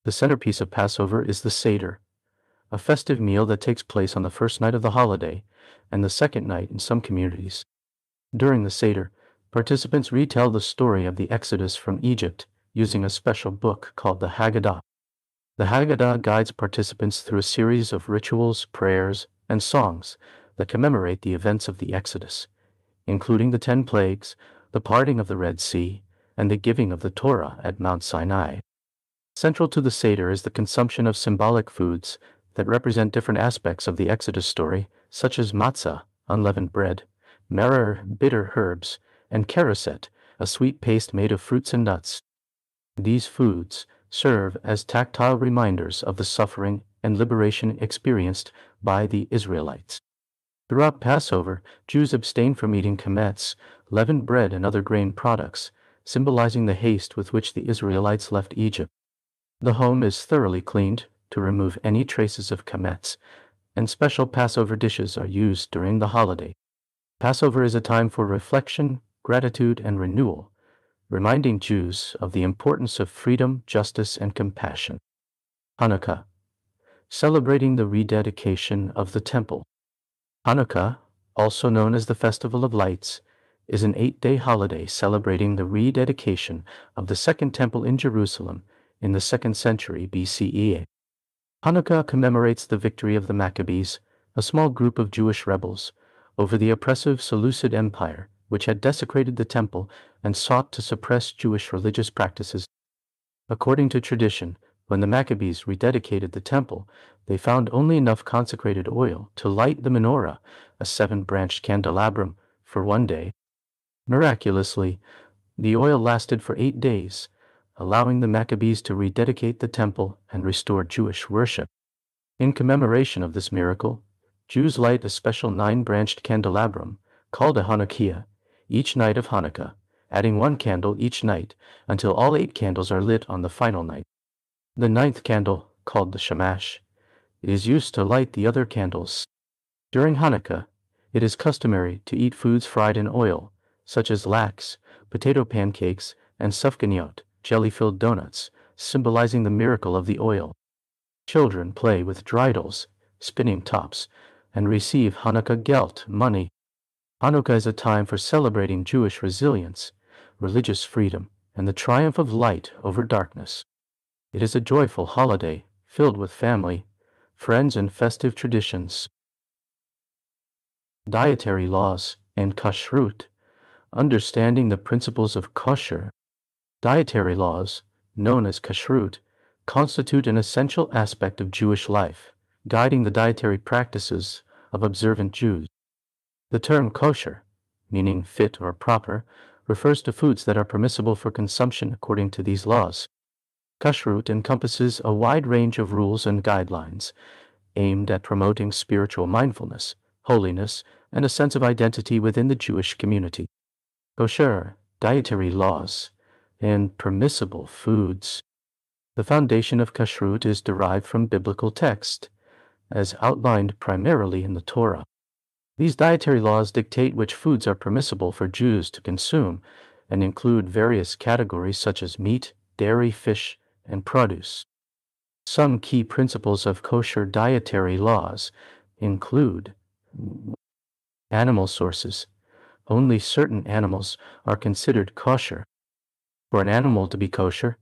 The centerpiece of Passover is the Seder, a festive meal that takes place on the first night of the holiday and the second night in some communities. During the Seder, participants retell the story of the Exodus from Egypt using a special book called the Haggadah. The Haggadah guides participants through a series of rituals, prayers, and songs that commemorate the events of the Exodus, including the 10 plagues, the parting of the Red Sea, and the giving of the Torah at Mount Sinai. Central to the Seder is the consumption of symbolic foods that represent different aspects of the Exodus story, such as matzah, unleavened bread, maror, bitter herbs, and keraset, a sweet paste made of fruits and nuts. These foods serve as tactile reminders of the suffering and liberation experienced by the Israelites. Throughout Passover, Jews abstain from eating chametz, leavened bread, and other grain products, symbolizing the haste with which the Israelites left Egypt. The home is thoroughly cleaned to remove any traces of chametz, and special Passover dishes are used during the holiday. Passover is a time for reflection, gratitude, and renewal, reminding Jews of the importance of freedom, justice, and compassion. Hanukkah, celebrating the rededication of the temple. Hanukkah, also known as the Festival of Lights, is an 8-day holiday celebrating the rededication of the Second Temple in Jerusalem in the 2nd century BCE. Hanukkah commemorates the victory of the Maccabees, a small group of Jewish rebels, over the oppressive Seleucid Empire, which had desecrated the temple and sought to suppress Jewish religious practices. According to tradition, when the Maccabees rededicated the temple, they found only enough consecrated oil to light the menorah, a 7-branched candelabrum, for one day. Miraculously, the oil lasted for 8 days, allowing the Maccabees to rededicate the temple and restore Jewish worship. In commemoration of this miracle, Jews light a special 9-branched candelabrum, called a Hanukkah, each night of Hanukkah, adding 1 candle each night until all 8 candles are lit on the final night. The 9th candle, called the Shamash, is used to light the other candles. During Hanukkah, it is customary to eat foods fried in oil, such as lax, potato pancakes, and sufganiyot, jelly-filled donuts, symbolizing the miracle of the oil. Children play with dreidels, spinning tops, and receive Hanukkah gelt, money. Hanukkah is a time for celebrating Jewish resilience, religious freedom, and the triumph of light over darkness. It is a joyful holiday filled with family, friends, and festive traditions. Dietary laws and Kushrut, understanding the principles of kosher. Dietary laws, known as Kushrut, constitute an essential aspect of Jewish life, guiding the dietary practices of observant Jews. The term kosher, meaning fit or proper, refers to foods that are permissible for consumption according to these laws. Kushrut encompasses a wide range of rules and guidelines aimed at promoting spiritual mindfulness, holiness, and a sense of identity within the Jewish community. Kosher, dietary laws, and permissible foods. The foundation of Kushrut is derived from biblical text, as outlined primarily in the Torah. These dietary laws dictate which foods are permissible for Jews to consume and include various categories such as meat, dairy, fish, and produce. Some key principles of kosher dietary laws include animal sources. Only certain animals are considered kosher. For an animal to be kosher,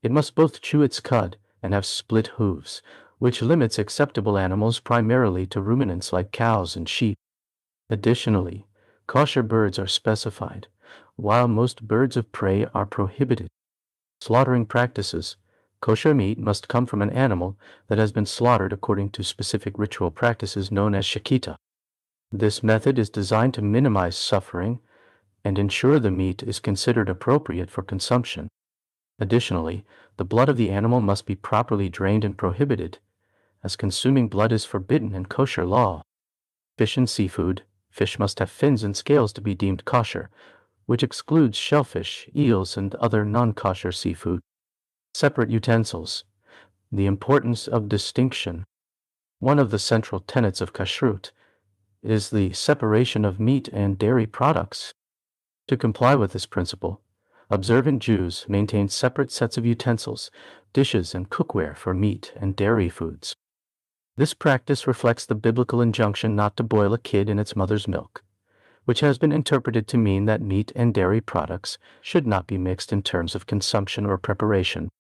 it must both chew its cud and have split hooves, which limits acceptable animals primarily to ruminants like cows and sheep. Additionally, kosher birds are specified, while most birds of prey are prohibited. Slaughtering practices. Kosher meat must come from an animal that has been slaughtered according to specific ritual practices known as shechita. This method is designed to minimize suffering and ensure the meat is considered appropriate for consumption. Additionally, the blood of the animal must be properly drained and prohibited, as consuming blood is forbidden in kosher law. Fish and seafood. Fish must have fins and scales to be deemed kosher, which excludes shellfish, eels, and other non-kosher seafood. Separate utensils. The importance of distinction. One of the central tenets of Kushrut is the separation of meat and dairy products. To comply with this principle, observant Jews maintain separate sets of utensils, dishes, and cookware for meat and dairy foods. This practice reflects the biblical injunction not to boil a kid in its mother's milk, which has been interpreted to mean that meat and dairy products should not be mixed in terms of consumption or preparation.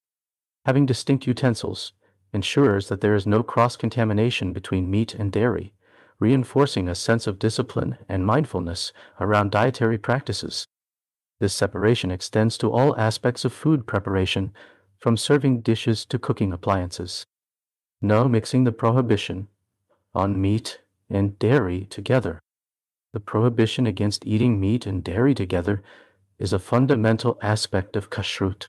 Having distinct utensils ensures that there is no cross-contamination between meat and dairy, reinforcing a sense of discipline and mindfulness around dietary practices. This separation extends to all aspects of food preparation, from serving dishes to cooking appliances. No mixing. The prohibition on meat and dairy together. The prohibition against eating meat and dairy together is a fundamental aspect of kashrut.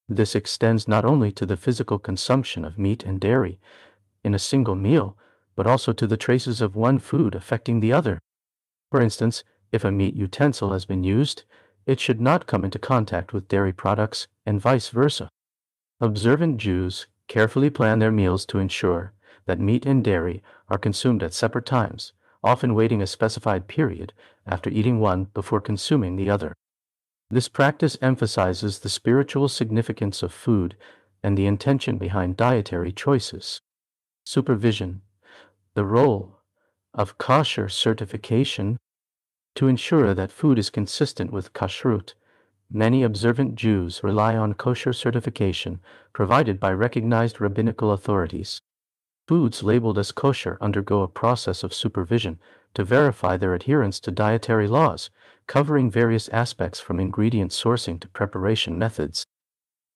This extends not only to the physical consumption of meat and dairy in a single meal, but also to the traces of one food affecting the other. For instance, if a meat utensil has been used, it should not come into contact with dairy products and vice versa. Observant Jews carefully plan their meals to ensure that meat and dairy are consumed at separate times, often waiting a specified period after eating one before consuming the other. This practice emphasizes the spiritual significance of food and the intention behind dietary choices. Supervision. The role of kosher certification. To ensure that food is consistent with kashrut, many observant Jews rely on kosher certification provided by recognized rabbinical authorities. Foods labeled as kosher undergo a process of supervision to verify their adherence to dietary laws, covering various aspects from ingredient sourcing to preparation methods.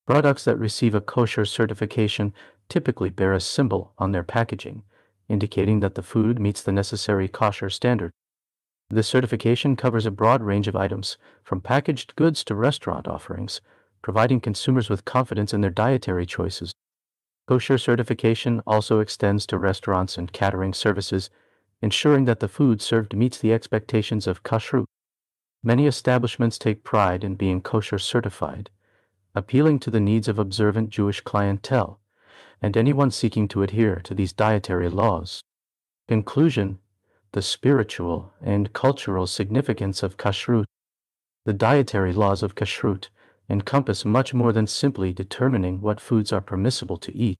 Products that receive a kosher certification typically bear a symbol on their packaging, indicating that the food meets the necessary kosher standard. This certification covers a broad range of items, from packaged goods to restaurant offerings, providing consumers with confidence in their dietary choices. Kosher certification also extends to restaurants and catering services, ensuring that the food served meets the expectations of kashrut. Many establishments take pride in being kosher certified, appealing to the needs of observant Jewish clientele and anyone seeking to adhere to these dietary laws. Conclusion. The spiritual and cultural significance of kashrut. The dietary laws of kashrut encompass much more than simply determining what foods are permissible to eat.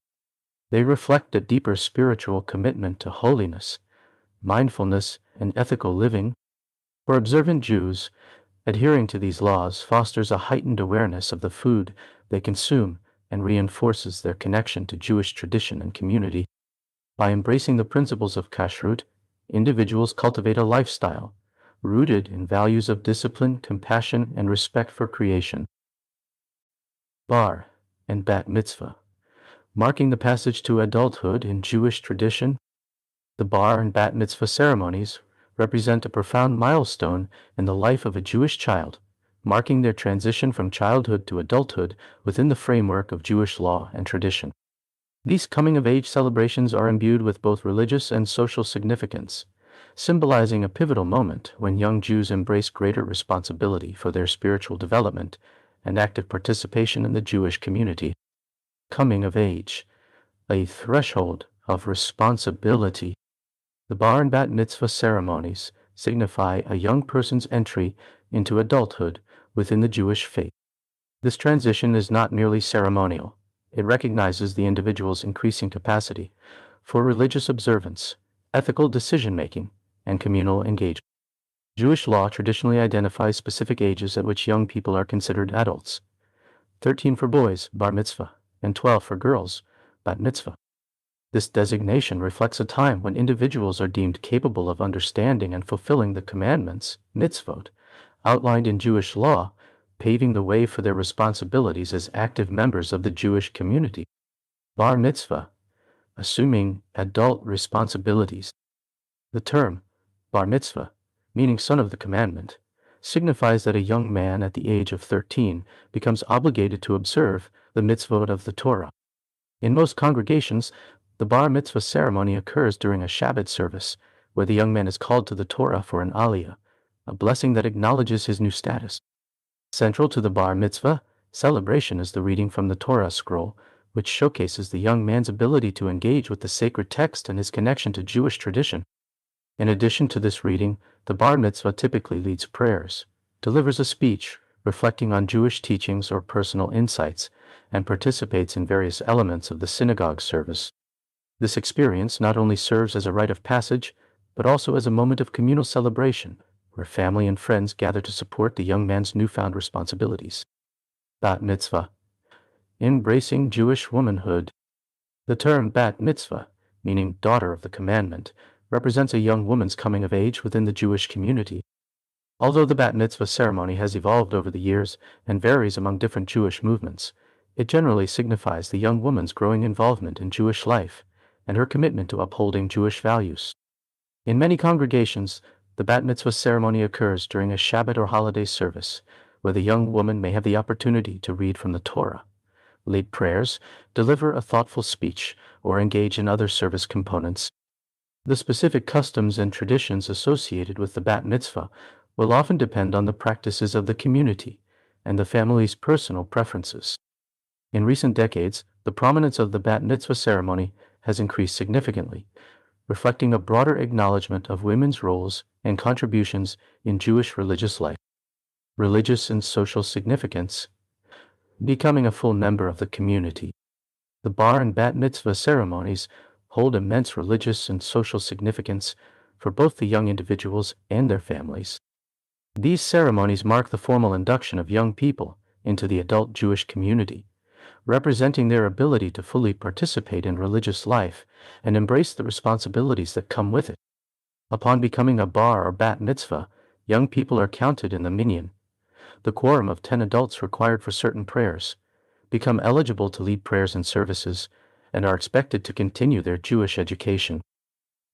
They reflect a deeper spiritual commitment to holiness, mindfulness, and ethical living. For observant Jews, adhering to these laws fosters a heightened awareness of the food they consume and reinforces their connection to Jewish tradition and community. By embracing the principles of kashrut, individuals cultivate a lifestyle rooted in values of discipline, compassion, and respect for creation. Bar and Bat Mitzvah. Marking the passage to adulthood in Jewish tradition, the Bar and Bat Mitzvah ceremonies represent a profound milestone in the life of a Jewish child, marking their transition from childhood to adulthood within the framework of Jewish law and tradition. These coming-of-age celebrations are imbued with both religious and social significance, symbolizing a pivotal moment when young Jews embrace greater responsibility for their spiritual development and active participation in the Jewish community. Coming of age, a threshold of responsibility. The bar and bat mitzvah ceremonies signify a young person's entry into adulthood within the Jewish faith. This transition is not merely ceremonial. It recognizes the individual's increasing capacity for religious observance, ethical decision-making, and communal engagement. Jewish law traditionally identifies specific ages at which young people are considered adults: 13 for boys, bar mitzvah, and 12 for girls, bat mitzvah. This designation reflects a time when individuals are deemed capable of understanding and fulfilling the commandments, mitzvot, outlined in Jewish law, paving the way for their responsibilities as active members of the Jewish community. Bar mitzvah, assuming adult responsibilities. The term bar mitzvah, meaning son of the commandment, signifies that a young man at the age of 13 becomes obligated to observe the mitzvot of the Torah. In most congregations, the bar mitzvah ceremony occurs during a Shabbat service, where the young man is called to the Torah for an aliyah, a blessing that acknowledges his new status. Central to the bar mitzvah celebration is the reading from the Torah scroll, which showcases the young man's ability to engage with the sacred text and his connection to Jewish tradition. In addition to this reading, the bar mitzvah typically leads prayers, delivers a speech reflecting on Jewish teachings or personal insights, and participates in various elements of the synagogue service. This experience not only serves as a rite of passage, but also as a moment of communal celebration, where family and friends gather to support the young man's newfound responsibilities. Bat mitzvah, embracing Jewish womanhood. The term bat mitzvah, meaning daughter of the commandment, represents a young woman's coming of age within the Jewish community. Although the bat mitzvah ceremony has evolved over the years and varies among different Jewish movements, it generally signifies the young woman's growing involvement in Jewish life and her commitment to upholding Jewish values. In many congregations, the bat mitzvah ceremony occurs during a Shabbat or holiday service, where the young woman may have the opportunity to read from the Torah, lead prayers, deliver a thoughtful speech, or engage in other service components. The specific customs and traditions associated with the bat mitzvah will often depend on the practices of the community and the family's personal preferences. In recent decades, the prominence of the bat mitzvah ceremony has increased significantly, reflecting a broader acknowledgement of women's roles and contributions in Jewish religious life. Religious and social significance. Becoming a full member of the community. The bar and bat mitzvah ceremonies hold immense religious and social significance for both the young individuals and their families. These ceremonies mark the formal induction of young people into the adult Jewish community, representing their ability to fully participate in religious life and embrace the responsibilities that come with it. Upon becoming a bar or bat mitzvah, young people are counted in the minyan, the quorum of 10 adults required for certain prayers, become eligible to lead prayers and services, and are expected to continue their Jewish education.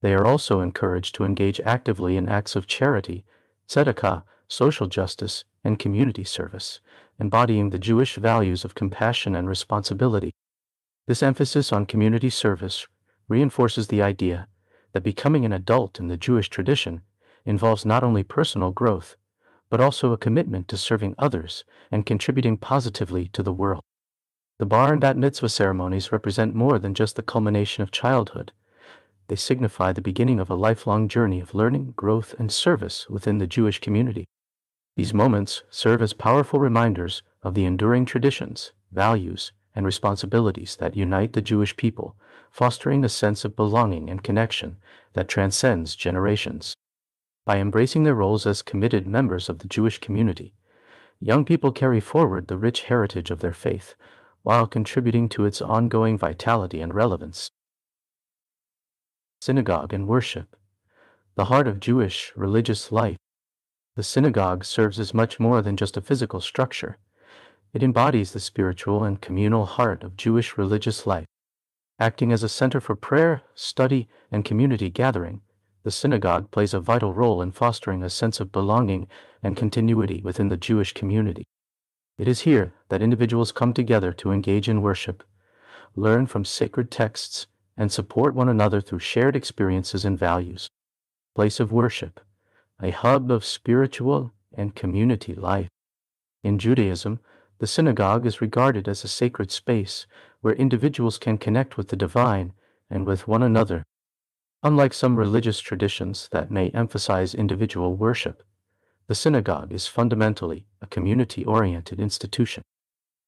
They are also encouraged to engage actively in acts of charity, tzedakah, social justice, and community service, embodying the Jewish values of compassion and responsibility. This emphasis on community service reinforces the idea that becoming an adult in the Jewish tradition involves not only personal growth, but also a commitment to serving others and contributing positively to the world. The bar and bat mitzvah ceremonies represent more than just the culmination of childhood. They signify the beginning of a lifelong journey of learning, growth, and service within the Jewish community. These moments serve as powerful reminders of the enduring traditions, values, and responsibilities that unite the Jewish people, fostering a sense of belonging and connection that transcends generations. By embracing their roles as committed members of the Jewish community, young people carry forward the rich heritage of their faith, while contributing to its ongoing vitality and relevance. Synagogue and worship. The heart of Jewish religious life. The synagogue serves as much more than just a physical structure. It embodies the spiritual and communal heart of Jewish religious life. Acting as a center for prayer, study, and community gathering, the synagogue plays a vital role in fostering a sense of belonging and continuity within the Jewish community. It is here that individuals come together to engage in worship, learn from sacred texts, and support one another through shared experiences and values. Place of worship, a hub of spiritual and community life. In Judaism, the synagogue is regarded as a sacred space where individuals can connect with the divine and with one another. Unlike some religious traditions that may emphasize individual worship, the synagogue is fundamentally a community-oriented institution.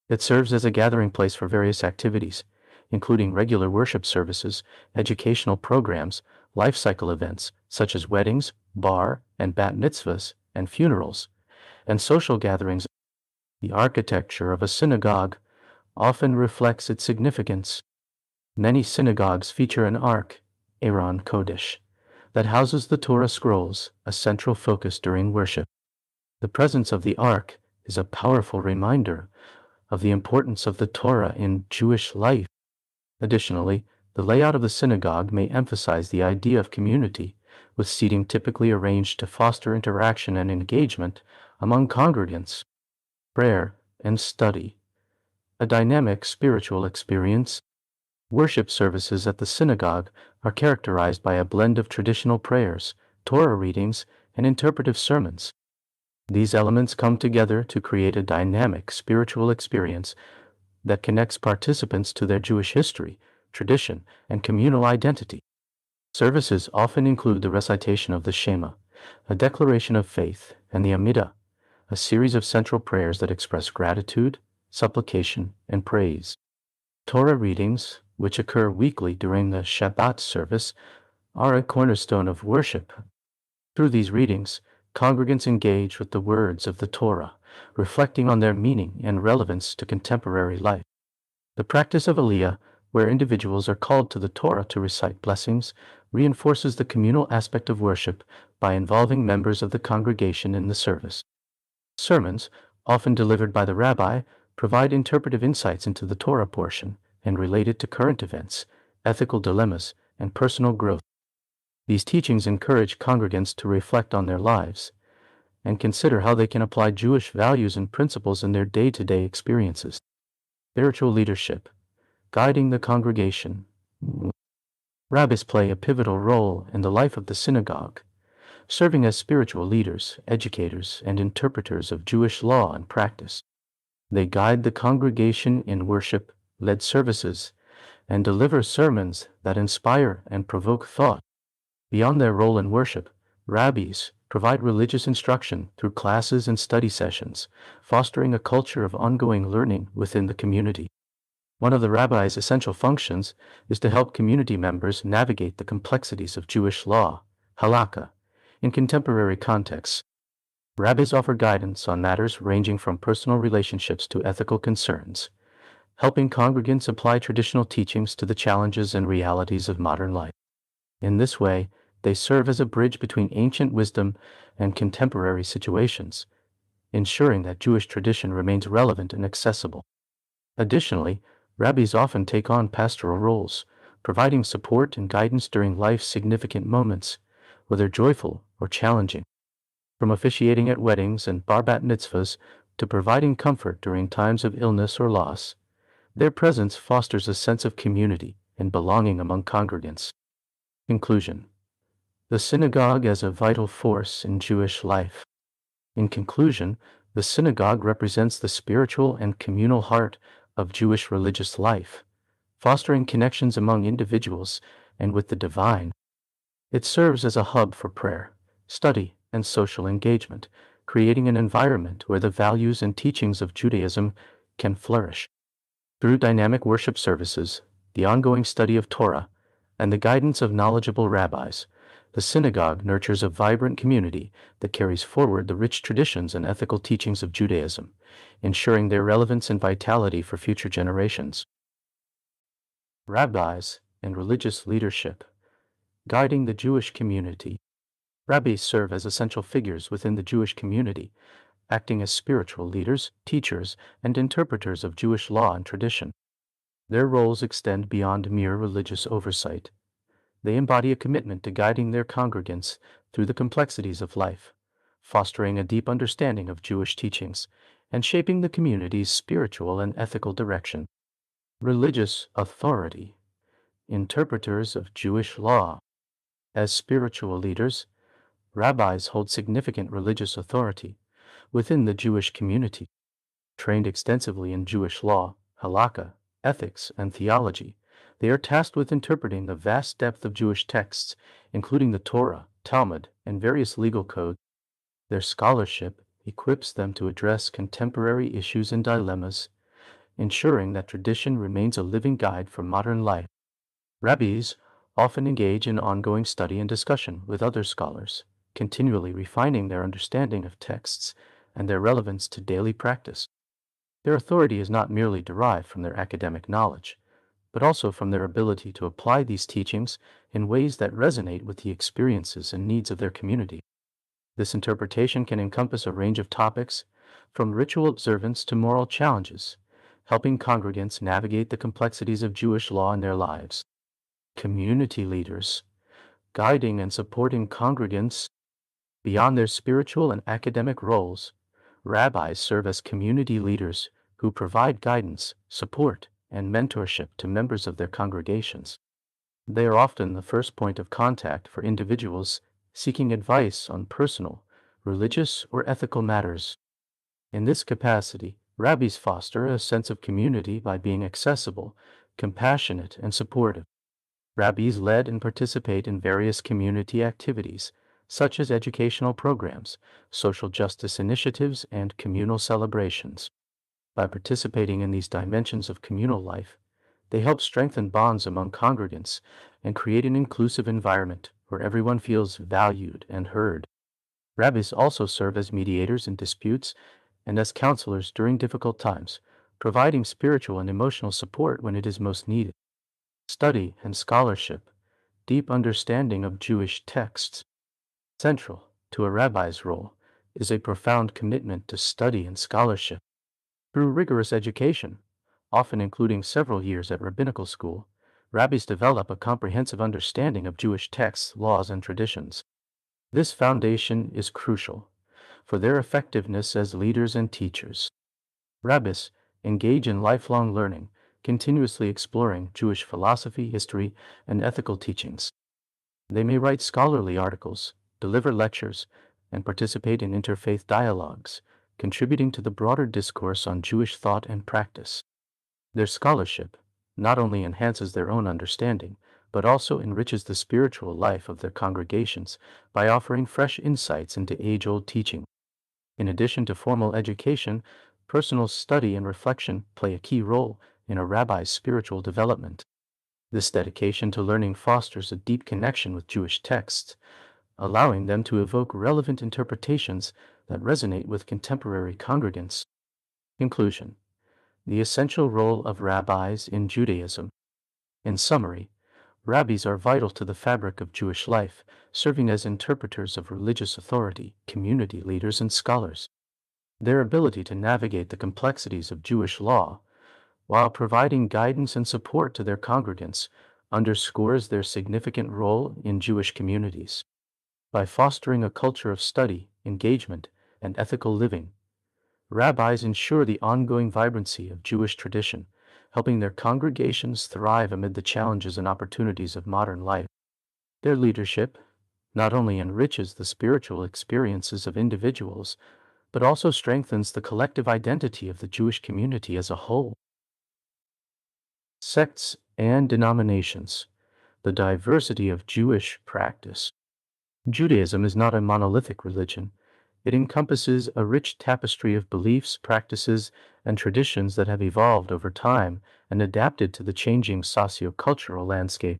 It serves as a gathering place for various activities, including regular worship services, educational programs, life cycle events such as weddings, bar and bat mitzvahs, and funerals, and social gatherings. The architecture of a synagogue often reflects its significance. Many synagogues feature an ark, Aron Kodesh, that houses the Torah scrolls, a central focus during worship. The presence of the ark is a powerful reminder of the importance of the Torah in Jewish life. Additionally, the layout of the synagogue may emphasize the idea of community, with seating typically arranged to foster interaction and engagement among congregants. Prayer and study, a dynamic spiritual experience. Worship services at the synagogue are characterized by a blend of traditional prayers, Torah readings, and interpretive sermons. These elements come together to create a dynamic spiritual experience that connects participants to their Jewish history, tradition, and communal identity. Services often include the recitation of the Shema, a declaration of faith, and the Amidah, a series of central prayers that express gratitude, supplication, and praise. Torah readings, which occur weekly during the Shabbat service, are a cornerstone of worship. Through these readings, congregants engage with the words of the Torah, reflecting on their meaning and relevance to contemporary life. The practice of Aliyah, where individuals are called to the Torah to recite blessings, reinforces the communal aspect of worship by involving members of the congregation in the service. Sermons, often delivered by the rabbi, provide interpretive insights into the Torah portion and relate it to current events, ethical dilemmas, and personal growth. These teachings encourage congregants to reflect on their lives and consider how they can apply Jewish values and principles in their day-to-day experiences. Spiritual leadership, guiding the congregation. Rabbis play a pivotal role in the life of the synagogue, serving as spiritual leaders, educators, and interpreters of Jewish law and practice. They guide the congregation in worship, led services, and deliver sermons that inspire and provoke thought. Beyond their role in worship, rabbis provide religious instruction through classes and study sessions, fostering a culture of ongoing learning within the community. One of the rabbi's essential functions is to help community members navigate the complexities of Jewish law, halakha, in contemporary contexts. Rabbis offer guidance on matters ranging from personal relationships to ethical concerns, helping congregants apply traditional teachings to the challenges and realities of modern life. In this way, they serve as a bridge between ancient wisdom and contemporary situations, ensuring that Jewish tradition remains relevant and accessible. Additionally, rabbis often take on pastoral roles, providing support and guidance during life's significant moments, whether joyful or challenging. From officiating at weddings and bar bat mitzvahs to providing comfort during times of illness or loss, their presence fosters a sense of community and belonging among congregants. Conclusion: the synagogue as a vital force in Jewish life. In conclusion, the synagogue represents the spiritual and communal heart of Jewish religious life, fostering connections among individuals and with the divine. It serves as a hub for prayer, study, and social engagement, creating an environment where the values and teachings of Judaism can flourish. Through dynamic worship services, the ongoing study of Torah, and the guidance of knowledgeable rabbis, the synagogue nurtures a vibrant community that carries forward the rich traditions and ethical teachings of Judaism, ensuring their relevance and vitality for future generations. Rabbis and religious leadership, guiding the Jewish community. Rabbis serve as essential figures within the Jewish community, acting as spiritual leaders, teachers, and interpreters of Jewish law and tradition. Their roles extend beyond mere religious oversight. They embody a commitment to guiding their congregants through the complexities of life, fostering a deep understanding of Jewish teachings, and shaping the community's spiritual and ethical direction. Religious authority, interpreters of Jewish law. As spiritual leaders, rabbis hold significant religious authority within the Jewish community. Trained extensively in Jewish law, halakha, ethics, and theology, They are tasked with interpreting the vast depth of Jewish texts, including the Torah, Talmud, and various legal codes. Their scholarship equips them to address contemporary issues and dilemmas, ensuring that tradition remains a living guide for modern life. Rabbis often engage in ongoing study and discussion with other scholars, continually refining their understanding of texts and their relevance to daily practice. Their authority is not merely derived from their academic knowledge, but also from their ability to apply these teachings in ways that resonate with the experiences and needs of their community. This interpretation can encompass a range of topics, from ritual observance to moral challenges, helping congregants navigate the complexities of Jewish law in their lives. Community leaders, guiding and supporting congregants beyond their spiritual and academic roles. Rabbis serve as community leaders who provide guidance, support, and mentorship to members of their congregations. They are often the first point of contact for individuals seeking advice on personal, religious, or ethical matters. In this capacity, rabbis foster a sense of community by being accessible, compassionate, and supportive. Rabbis lead and participate in various community activities, such as educational programs, social justice initiatives, and communal celebrations. By participating in these dimensions of communal life, they help strengthen bonds among congregants and create an inclusive environment where everyone feels valued and heard. Rabbis also serve as mediators in disputes and as counselors during difficult times, providing spiritual and emotional support when it is most needed. Study and scholarship, deep understanding of Jewish texts. Central to a rabbi's role is a profound commitment to study and scholarship. Through rigorous education, often including several years at rabbinical school, rabbis develop a comprehensive understanding of Jewish texts, laws, and traditions. This foundation is crucial for their effectiveness as leaders and teachers. Rabbis engage in lifelong learning, continuously exploring Jewish philosophy, history, and ethical teachings. They may write scholarly articles, deliver lectures, and participate in interfaith dialogues, contributing to the broader discourse on Jewish thought and practice. Their scholarship not only enhances their own understanding, but also enriches the spiritual life of their congregations by offering fresh insights into age-old teaching. In addition to formal education, personal study and reflection play a key role in a rabbi's spiritual development. This dedication to learning fosters a deep connection with Jewish texts, allowing them to evoke relevant interpretations that resonate with contemporary congregants. Conclusion: the essential role of rabbis in Judaism. In summary, rabbis are vital to the fabric of Jewish life, serving as interpreters of religious authority, community leaders, and scholars. Their ability to navigate the complexities of Jewish law, while providing guidance and support to their congregants, underscores their significant role in Jewish communities. By fostering a culture of study, engagement, and ethical living, rabbis ensure the ongoing vibrancy of Jewish tradition, helping their congregations thrive amid the challenges and opportunities of modern life. Their leadership not only enriches the spiritual experiences of individuals, but also strengthens the collective identity of the Jewish community as a whole. Sects and denominations. The diversity of Jewish practice. Judaism is not a monolithic religion. It encompasses a rich tapestry of beliefs, practices, and traditions that have evolved over time and adapted to the changing socio-cultural landscape.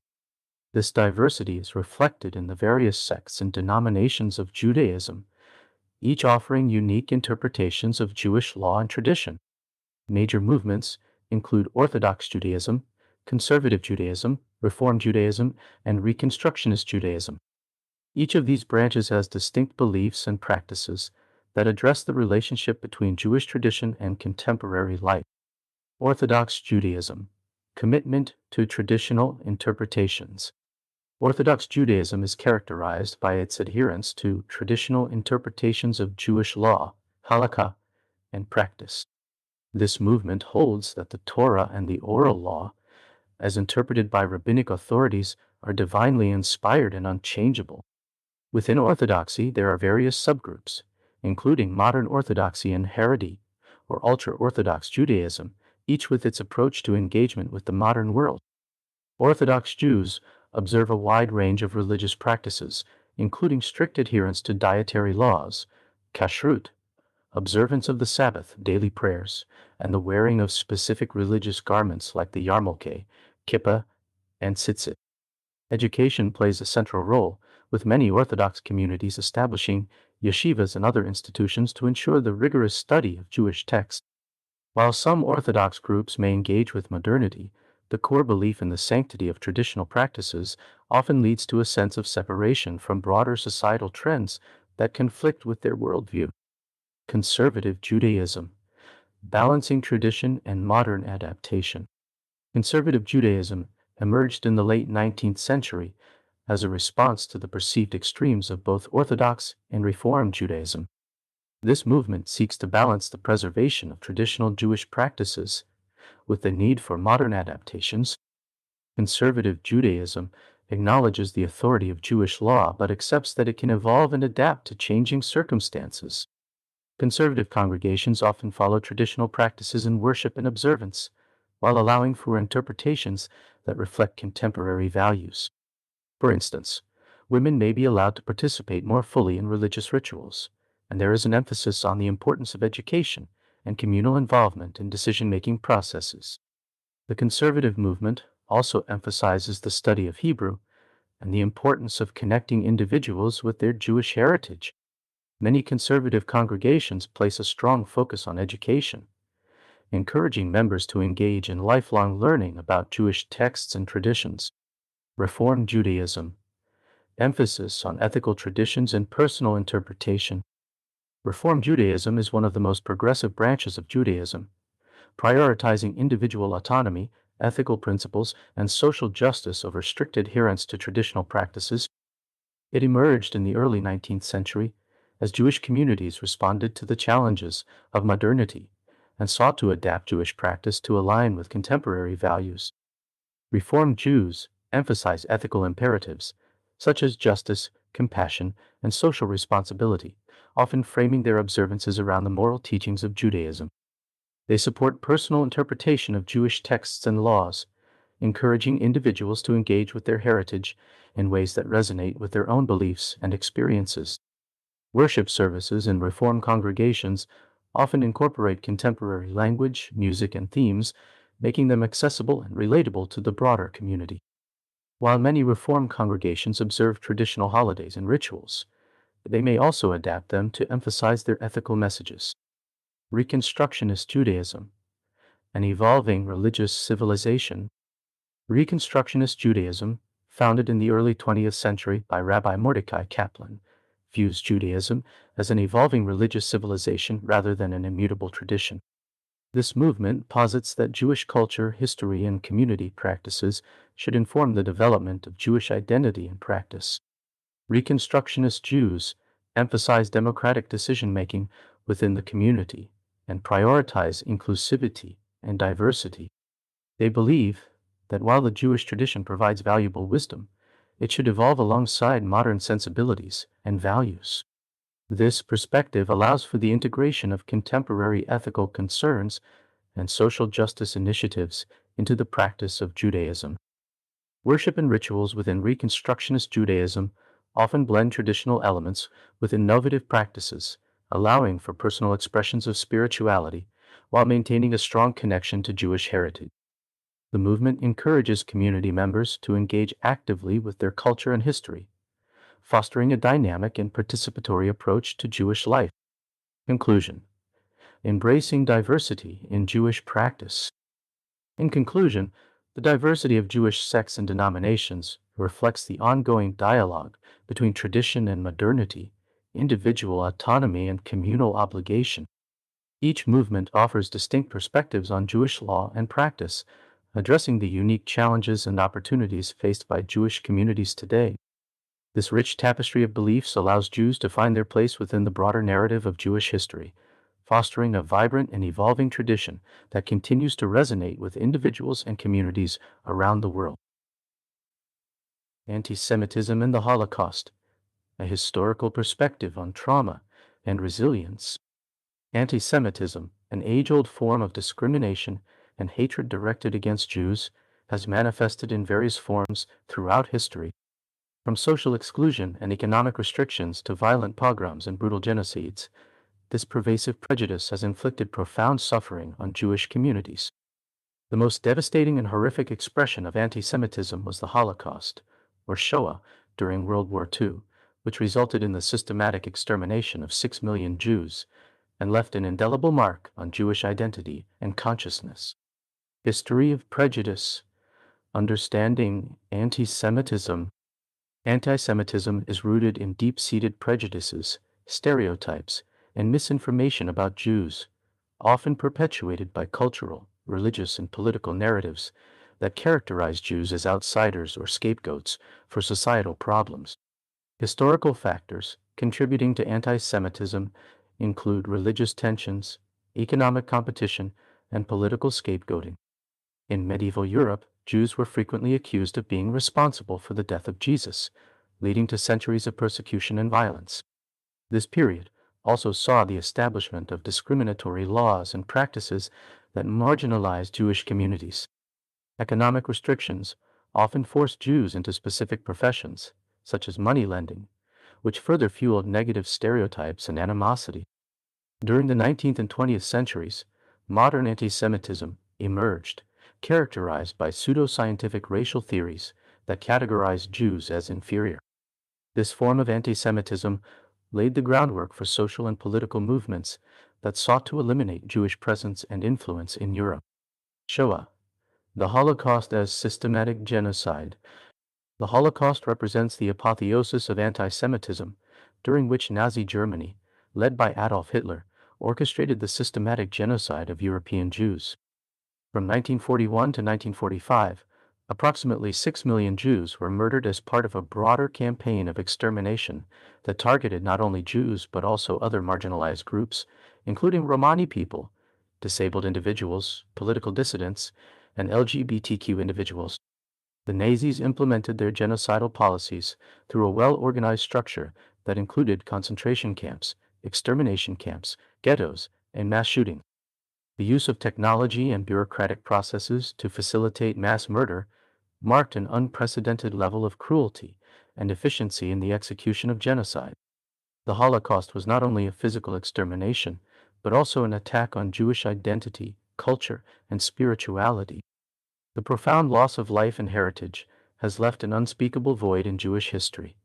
This diversity is reflected in the various sects and denominations of Judaism, each offering unique interpretations of Jewish law and tradition. Major movements include Orthodox Judaism, Conservative Judaism, Reform Judaism, and Reconstructionist Judaism. Each of these branches has distinct beliefs and practices that address the relationship between Jewish tradition and contemporary life. Orthodox Judaism, commitment to traditional interpretations. Orthodox Judaism is characterized by its adherence to traditional interpretations of Jewish law, halakha, and practice. This movement holds that the Torah and the oral law, as interpreted by rabbinic authorities, are divinely inspired and unchangeable. Within Orthodoxy, there are various subgroups, including Modern Orthodoxy and Haredi, or Ultra-Orthodox Judaism, each with its approach to engagement with the modern world. Orthodox Jews observe a wide range of religious practices, including strict adherence to dietary laws, kashrut, observance of the Sabbath, daily prayers, and the wearing of specific religious garments like the yarmulke, kippah, and tzitzit. Education plays a central role, with many Orthodox communities establishing yeshivas and other institutions to ensure the rigorous study of Jewish texts. While some Orthodox groups may engage with modernity, the core belief in the sanctity of traditional practices often leads to a sense of separation from broader societal trends that conflict with their worldview. Conservative Judaism, balancing tradition and modern adaptation. Conservative Judaism emerged in the late 19th century as a response to the perceived extremes of both Orthodox and Reform Judaism. This movement seeks to balance the preservation of traditional Jewish practices with the need for modern adaptations. Conservative Judaism acknowledges the authority of Jewish law but accepts that it can evolve and adapt to changing circumstances. Conservative congregations often follow traditional practices in worship and observance, while allowing for interpretations that reflect contemporary values. For instance, women may be allowed to participate more fully in religious rituals, and there is an emphasis on the importance of education and communal involvement in decision-making processes. The conservative movement also emphasizes the study of Hebrew and the importance of connecting individuals with their Jewish heritage. Many conservative congregations place a strong focus on education, encouraging members to engage in lifelong learning about Jewish texts and traditions. Reform Judaism, emphasis on ethical traditions and personal interpretation. Reform Judaism is one of the most progressive branches of Judaism, prioritizing individual autonomy, ethical principles, and social justice over strict adherence to traditional practices. It emerged in the early 19th century as Jewish communities responded to the challenges of modernity and sought to adapt Jewish practice to align with contemporary values. Reformed Jews emphasize ethical imperatives such as justice, compassion, and social responsibility, often framing their observances around the moral teachings of Judaism. They support personal interpretation of Jewish texts and laws, encouraging individuals to engage with their heritage in ways that resonate with their own beliefs and experiences. Worship services in Reform congregations often incorporate contemporary language, music, and themes, making them accessible and relatable to the broader community. While many Reform congregations observe traditional holidays and rituals, they may also adapt them to emphasize their ethical messages. Reconstructionist Judaism, an evolving religious civilization. Reconstructionist Judaism, founded in the early 20th century by Rabbi Mordecai Kaplan, views Judaism as an evolving religious civilization rather than an immutable tradition. This movement posits that Jewish culture, history, and community practices should inform the development of Jewish identity and practice. Reconstructionist Jews emphasize democratic decision-making within the community and prioritize inclusivity and diversity. They believe that while the Jewish tradition provides valuable wisdom, it should evolve alongside modern sensibilities and values. This perspective allows for the integration of contemporary ethical concerns and social justice initiatives into the practice of Judaism. Worship and rituals within Reconstructionist Judaism often blend traditional elements with innovative practices, allowing for personal expressions of spirituality while maintaining a strong connection to Jewish heritage. The movement encourages community members to engage actively with their culture and history, fostering a dynamic and participatory approach to Jewish life. Conclusion: embracing diversity in Jewish practice. In conclusion, the diversity of Jewish sects and denominations reflects the ongoing dialogue between tradition and modernity, individual autonomy and communal obligation. Each movement offers distinct perspectives on Jewish law and practice, addressing the unique challenges and opportunities faced by Jewish communities today. This rich tapestry of beliefs allows Jews to find their place within the broader narrative of Jewish history, fostering a vibrant and evolving tradition that continues to resonate with individuals and communities around the world. Anti-Semitism and the Holocaust, a historical perspective on trauma and resilience. Anti-Semitism, an age-old form of discrimination and hatred directed against Jews, has manifested in various forms throughout history, from social exclusion and economic restrictions to violent pogroms and brutal genocides. This pervasive prejudice has inflicted profound suffering on Jewish communities. The most devastating and horrific expression of anti-Semitism was the Holocaust, or Shoah, during World War II, which resulted in the systematic extermination of 6 million Jews and left an indelible mark on Jewish identity and consciousness. History of prejudice. Understanding anti-Semitism. Anti-Semitism is rooted in deep-seated prejudices, stereotypes, and misinformation about Jews, often perpetuated by cultural, religious, and political narratives that characterize Jews as outsiders or scapegoats for societal problems. Historical factors contributing to anti-Semitism include religious tensions, economic competition, and political scapegoating. In medieval Europe, Jews were frequently accused of being responsible for the death of Jesus, leading to centuries of persecution and violence. This period also saw the establishment of discriminatory laws and practices that marginalized Jewish communities. Economic restrictions often forced Jews into specific professions, such as money lending, which further fueled negative stereotypes and animosity. During the 19th and 20th centuries, modern anti-Semitism emerged, characterized by pseudoscientific racial theories that categorized Jews as inferior. This form of anti-Semitism laid the groundwork for social and political movements that sought to eliminate Jewish presence and influence in Europe. Shoah, the Holocaust as systematic genocide. The Holocaust represents the apotheosis of anti-Semitism, during which Nazi Germany, led by Adolf Hitler, orchestrated the systematic genocide of European Jews. From 1941 to 1945, approximately 6 million Jews were murdered as part of a broader campaign of extermination that targeted not only Jews but also other marginalized groups, including Romani people, disabled individuals, political dissidents, and LGBTQ individuals. The Nazis implemented their genocidal policies through a well-organized structure that included concentration camps, extermination camps, ghettos, and mass shootings. The use of technology and bureaucratic processes to facilitate mass murder marked an unprecedented level of cruelty and efficiency in the execution of genocide. The Holocaust was not only a physical extermination, but also an attack on Jewish identity, culture, and spirituality. The profound loss of life and heritage has left an unspeakable void in Jewish history,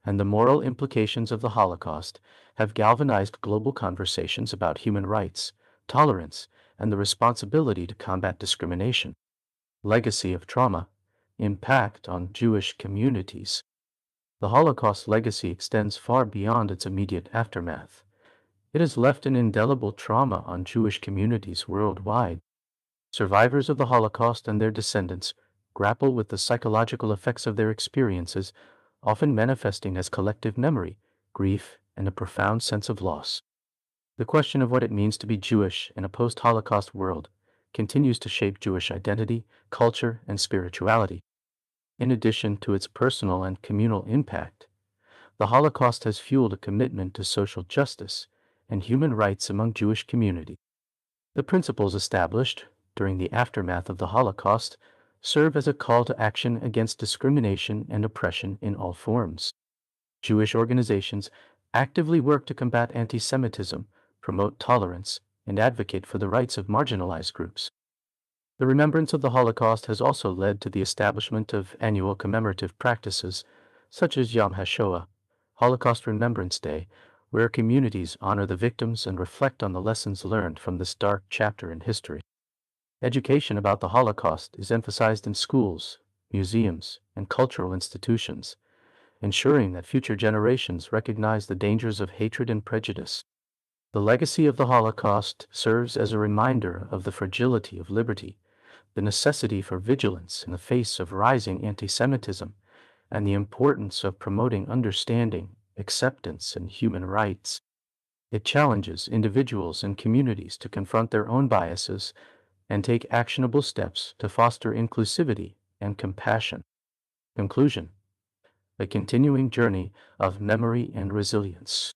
and the moral implications of the Holocaust have galvanized global conversations about human rights, tolerance, and the responsibility to combat discrimination. Legacy of trauma. Impact on Jewish communities. The Holocaust legacy extends far beyond its immediate aftermath. It has left an indelible trauma on Jewish communities worldwide. Survivors of the Holocaust and their descendants grapple with the psychological effects of their experiences, often manifesting as collective memory, grief, and a profound sense of loss. The question of what it means to be Jewish in a post-Holocaust world continues to shape Jewish identity, culture, and spirituality. In addition to its personal and communal impact, the Holocaust has fueled a commitment to social justice and human rights among Jewish communities. The principles established during the aftermath of the Holocaust serve as a call to action against discrimination and oppression in all forms. Jewish organizations actively work to combat anti-Semitism, promote tolerance, and advocate for the rights of marginalized groups. The remembrance of the Holocaust has also led to the establishment of annual commemorative practices, such as Yom HaShoah, Holocaust Remembrance Day, where communities honor the victims and reflect on the lessons learned from this dark chapter in history. Education about the Holocaust is emphasized in schools, museums, and cultural institutions, ensuring that future generations recognize the dangers of hatred and prejudice. The legacy of the Holocaust serves as a reminder of the fragility of liberty, the necessity for vigilance in the face of rising anti-Semitism, and the importance of promoting understanding, acceptance, and human rights. It challenges individuals and communities to confront their own biases and take actionable steps to foster inclusivity and compassion. Conclusion. A continuing journey of memory and resilience.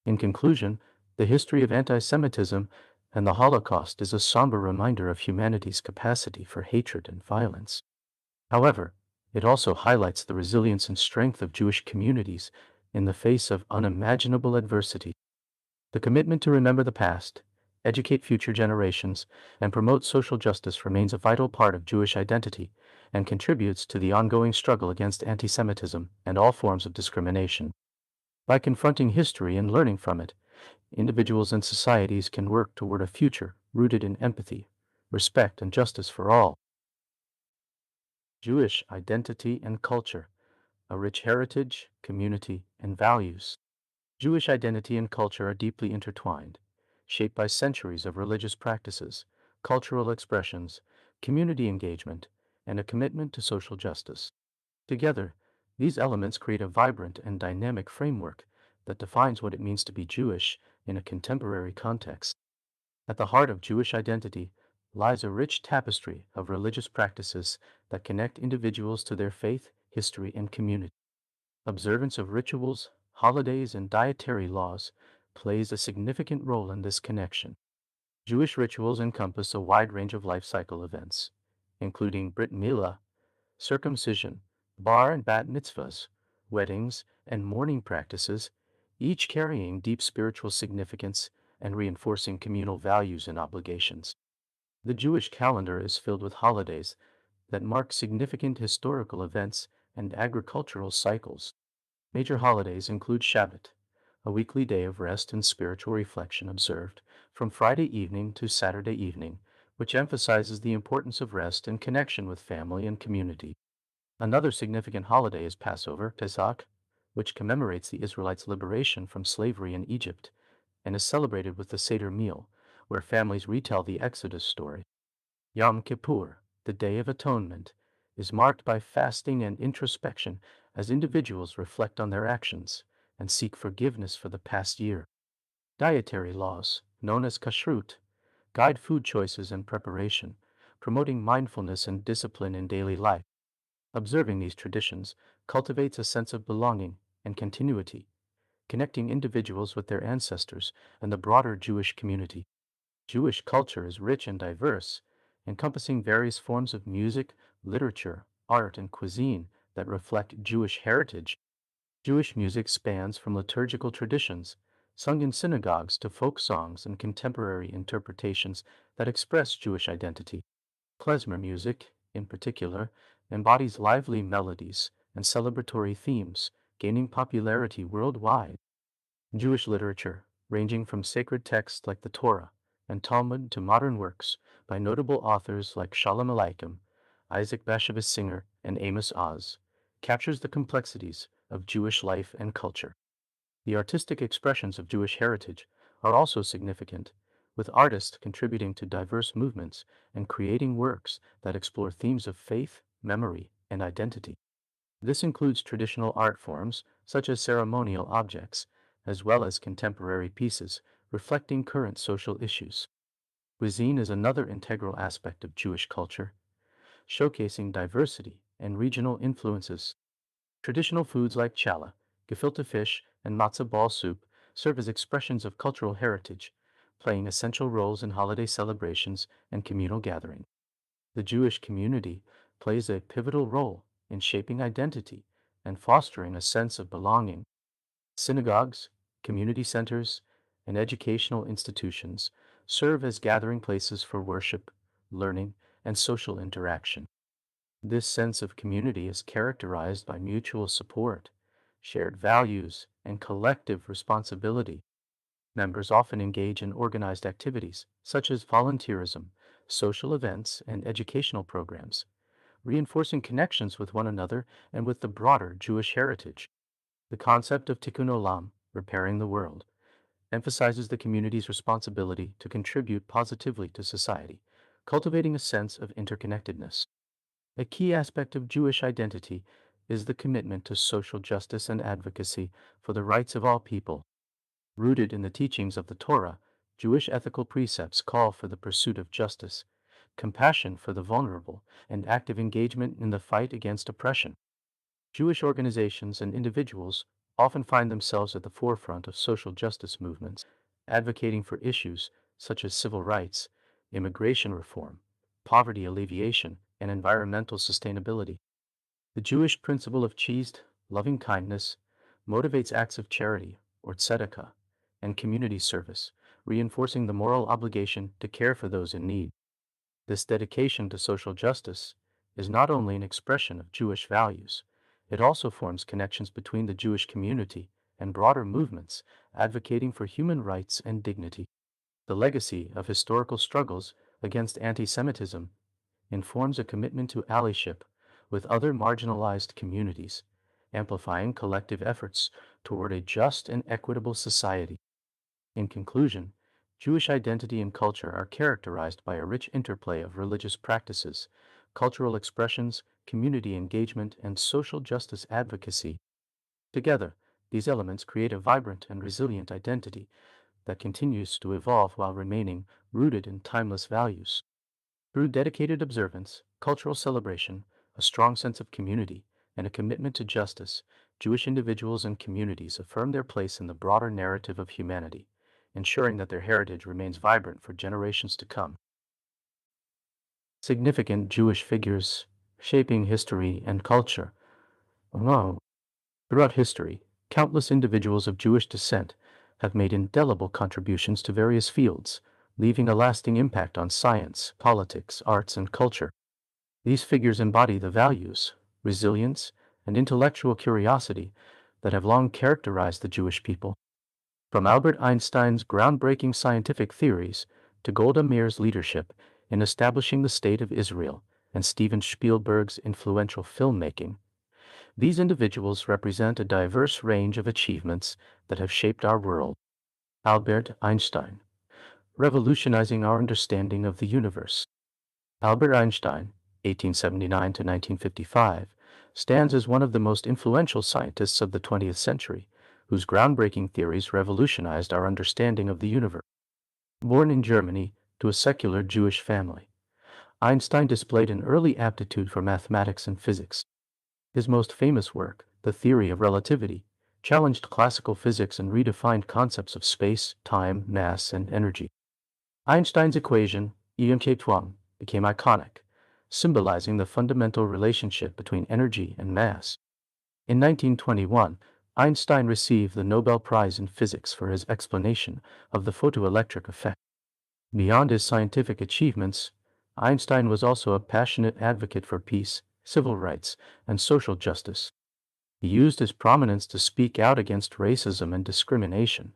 In conclusion, the history of anti-Semitism and the Holocaust is a somber reminder of humanity's capacity for hatred and violence. However, it also highlights the resilience and strength of Jewish communities in the face of unimaginable adversity. The commitment to remember the past, educate future generations, and promote social justice remains a vital part of Jewish identity and contributes to the ongoing struggle against anti-Semitism and all forms of discrimination. By confronting history and learning from it, individuals and societies can work toward a future rooted in empathy, respect, and justice for all. Jewish identity and culture, a rich heritage, community, and values. Jewish identity and culture are deeply intertwined, shaped by centuries of religious practices, cultural expressions, community engagement, and a commitment to social justice. Together, these elements create a vibrant and dynamic framework that defines what it means to be Jewish in a contemporary context. At the heart of Jewish identity lies a rich tapestry of religious practices that connect individuals to their faith, history, and community. Observance of rituals, holidays, and dietary laws plays a significant role in this connection. Jewish rituals encompass a wide range of life cycle events, including Brit Milah, circumcision, bar and bat mitzvahs, weddings, and mourning practices, each carrying deep spiritual significance and reinforcing communal values and obligations. The Jewish calendar is filled with holidays that mark significant historical events and agricultural cycles. Major holidays include Shabbat, a weekly day of rest and spiritual reflection observed from Friday evening to Saturday evening, which emphasizes the importance of rest and connection with family and community. Another significant holiday is Passover, Pesach, which commemorates the Israelites' liberation from slavery in Egypt and is celebrated with the Seder meal, where families retell the Exodus story. Yom Kippur, the Day of Atonement, is marked by fasting and introspection as individuals reflect on their actions and seek forgiveness for the past year. Dietary laws, known as Kushrut, guide food choices and preparation, promoting mindfulness and discipline in daily life. Observing these traditions cultivates a sense of belonging and continuity, connecting individuals with their ancestors and the broader Jewish community. Jewish culture is rich and diverse, encompassing various forms of music, literature, art, and cuisine that reflect Jewish heritage. Jewish music spans from liturgical traditions, sung in synagogues, to folk songs and contemporary interpretations that express Jewish identity. Klezmer music, in particular, embodies lively melodies and celebratory themes, gaining popularity worldwide. Jewish literature, ranging from sacred texts like the Torah and Talmud to modern works by notable authors like Shalom Aleichem, Isaac Bashevis Singer, and Amos Oz, captures the complexities of Jewish life and culture. The artistic expressions of Jewish heritage are also significant, with artists contributing to diverse movements and creating works that explore themes of faith, memory, and identity. This includes traditional art forms, such as ceremonial objects, as well as contemporary pieces reflecting current social issues. Cuisine is another integral aspect of Jewish culture, showcasing diversity and regional influences. Traditional foods like challah, gefilte fish, and matzah ball soup serve as expressions of cultural heritage, playing essential roles in holiday celebrations and communal gatherings. The Jewish community plays a pivotal role in shaping identity and fostering a sense of belonging. Synagogues, community centers, and educational institutions serve as gathering places for worship, learning, and social interaction. This sense of community is characterized by mutual support, shared values, and collective responsibility. Members often engage in organized activities such as volunteerism, social events, and educational programs, reinforcing connections with one another and with the broader Jewish heritage. The concept of Tikkun Olam, repairing the world, emphasizes the community's responsibility to contribute positively to society, cultivating a sense of interconnectedness. A key aspect of Jewish identity is the commitment to social justice and advocacy for the rights of all people. Rooted in the teachings of the Torah, Jewish ethical precepts call for the pursuit of justice, compassion for the vulnerable, and active engagement in the fight against oppression. Jewish organizations and individuals often find themselves at the forefront of social justice movements, advocating for issues such as civil rights, immigration reform, poverty alleviation, and environmental sustainability. The Jewish principle of chaste, loving kindness motivates acts of charity, or tzedakah, and community service, reinforcing the moral obligation to care for those in need. This dedication to social justice is not only an expression of Jewish values, it also forms connections between the Jewish community and broader movements advocating for human rights and dignity. The legacy of historical struggles against anti Semitism informs a commitment to allyship with other marginalized communities, amplifying collective efforts toward a just and equitable society. In conclusion, Jewish identity and culture are characterized by a rich interplay of religious practices, cultural expressions, community engagement, and social justice advocacy. Together, these elements create a vibrant and resilient identity that continues to evolve while remaining rooted in timeless values. Through dedicated observance, cultural celebration, a strong sense of community, and a commitment to justice, Jewish individuals and communities affirm their place in the broader narrative of humanity, ensuring that their heritage remains vibrant for generations to come. Significant Jewish figures shaping history and culture. Oh, throughout history, countless individuals of Jewish descent have made indelible contributions to various fields, leaving a lasting impact on science, politics, arts, and culture. These figures embody the values, resilience, and intellectual curiosity that have long characterized the Jewish people. From Albert Einstein's groundbreaking scientific theories to Golda Meir's leadership in establishing the State of Israel and Steven Spielberg's influential filmmaking, these individuals represent a diverse range of achievements that have shaped our world. Albert Einstein, revolutionizing our understanding of the universe. Albert Einstein, 1879 to 1955, stands as one of the most influential scientists of the 20th century, whose groundbreaking theories revolutionized our understanding of the universe. Born in Germany to a secular Jewish family, Einstein displayed an early aptitude for mathematics and physics. His most famous work, The Theory of Relativity, challenged classical physics and redefined concepts of space, time, mass, and energy. Einstein's equation, EM became iconic, symbolizing the fundamental relationship between energy and mass. In 1921, Einstein received the Nobel Prize in Physics for his explanation of the photoelectric effect. Beyond his scientific achievements, Einstein was also a passionate advocate for peace, civil rights, and social justice. He used his prominence to speak out against racism and discrimination,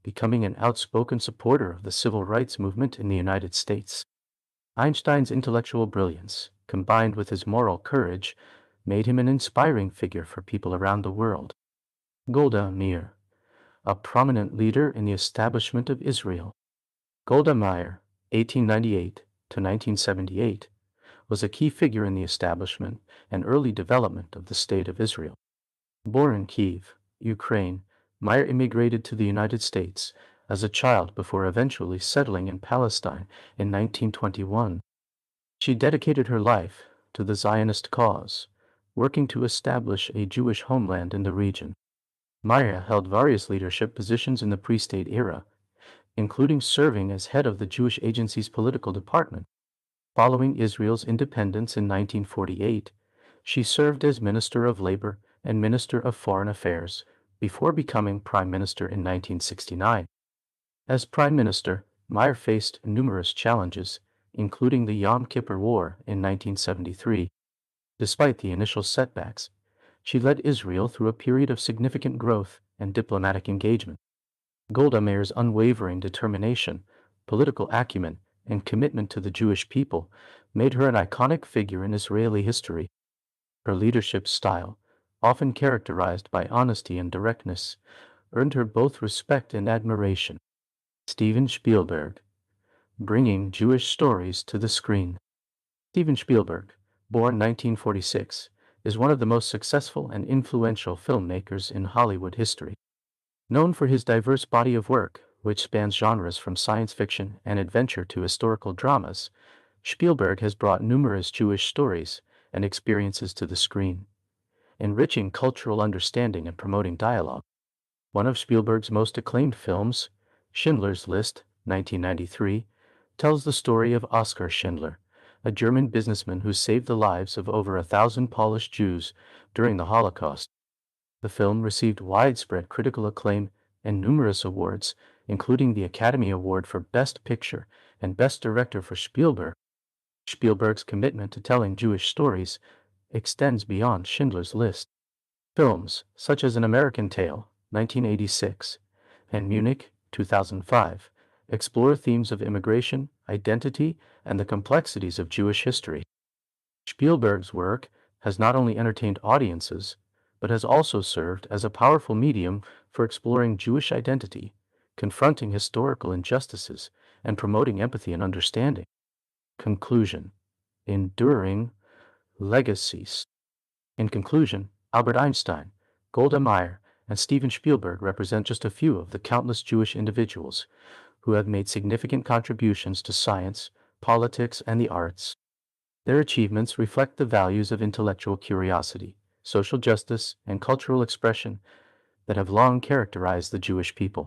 becoming an outspoken supporter of the civil rights movement in the United States. Einstein's intellectual brilliance, combined with his moral courage, made him an inspiring figure for people around the world. Golda Meir, a prominent leader in the establishment of Israel. Golda Meir, 1898 to 1978, was a key figure in the establishment and early development of the State of Israel. Born in Kiev, Ukraine, Meir immigrated to the United States as a child before eventually settling in Palestine in 1921. She dedicated her life to the Zionist cause, working to establish a Jewish homeland in the region. Meir held various leadership positions in the pre-state era, including serving as head of the Jewish Agency's political department. Following Israel's independence in 1948, she served as Minister of Labor and Minister of Foreign Affairs before becoming Prime Minister in 1969. As Prime Minister, Meir faced numerous challenges, including the Yom Kippur War in 1973. Despite the initial setbacks, she led Israel through a period of significant growth and diplomatic engagement. Golda Meir's unwavering determination, political acumen, and commitment to the Jewish people made her an iconic figure in Israeli history. Her leadership style, often characterized by honesty and directness, earned her both respect and admiration. Steven Spielberg, bringing Jewish stories to the screen. Steven Spielberg, born 1946, is one of the most successful and influential filmmakers in Hollywood history. Known for his diverse body of work, which spans genres from science fiction and adventure to historical dramas, Spielberg has brought numerous Jewish stories and experiences to the screen, enriching cultural understanding and promoting dialogue. One of Spielberg's most acclaimed films, Schindler's List, 1993, tells the story of Oskar Schindler, a German businessman who saved the lives of over 1,000 Polish Jews during the Holocaust. The film received widespread critical acclaim and numerous awards, including the Academy Award for Best Picture and Best Director for Spielberg. Spielberg's commitment to telling Jewish stories extends beyond Schindler's List. Films such as An American Tale, 1986, and Munich, 2005, explore themes of immigration, identity, and the complexities of Jewish history. Spielberg's work has not only entertained audiences, but has also served as a powerful medium for exploring Jewish identity, confronting historical injustices, and promoting empathy and understanding. Conclusion: Enduring legacies. In conclusion, Albert Einstein, Golda Meir, and Steven Spielberg represent just a few of the countless Jewish individuals who have made significant contributions to science, politics, and the arts. Their achievements reflect the values of intellectual curiosity, social justice, and cultural expression that have long characterized the Jewish people.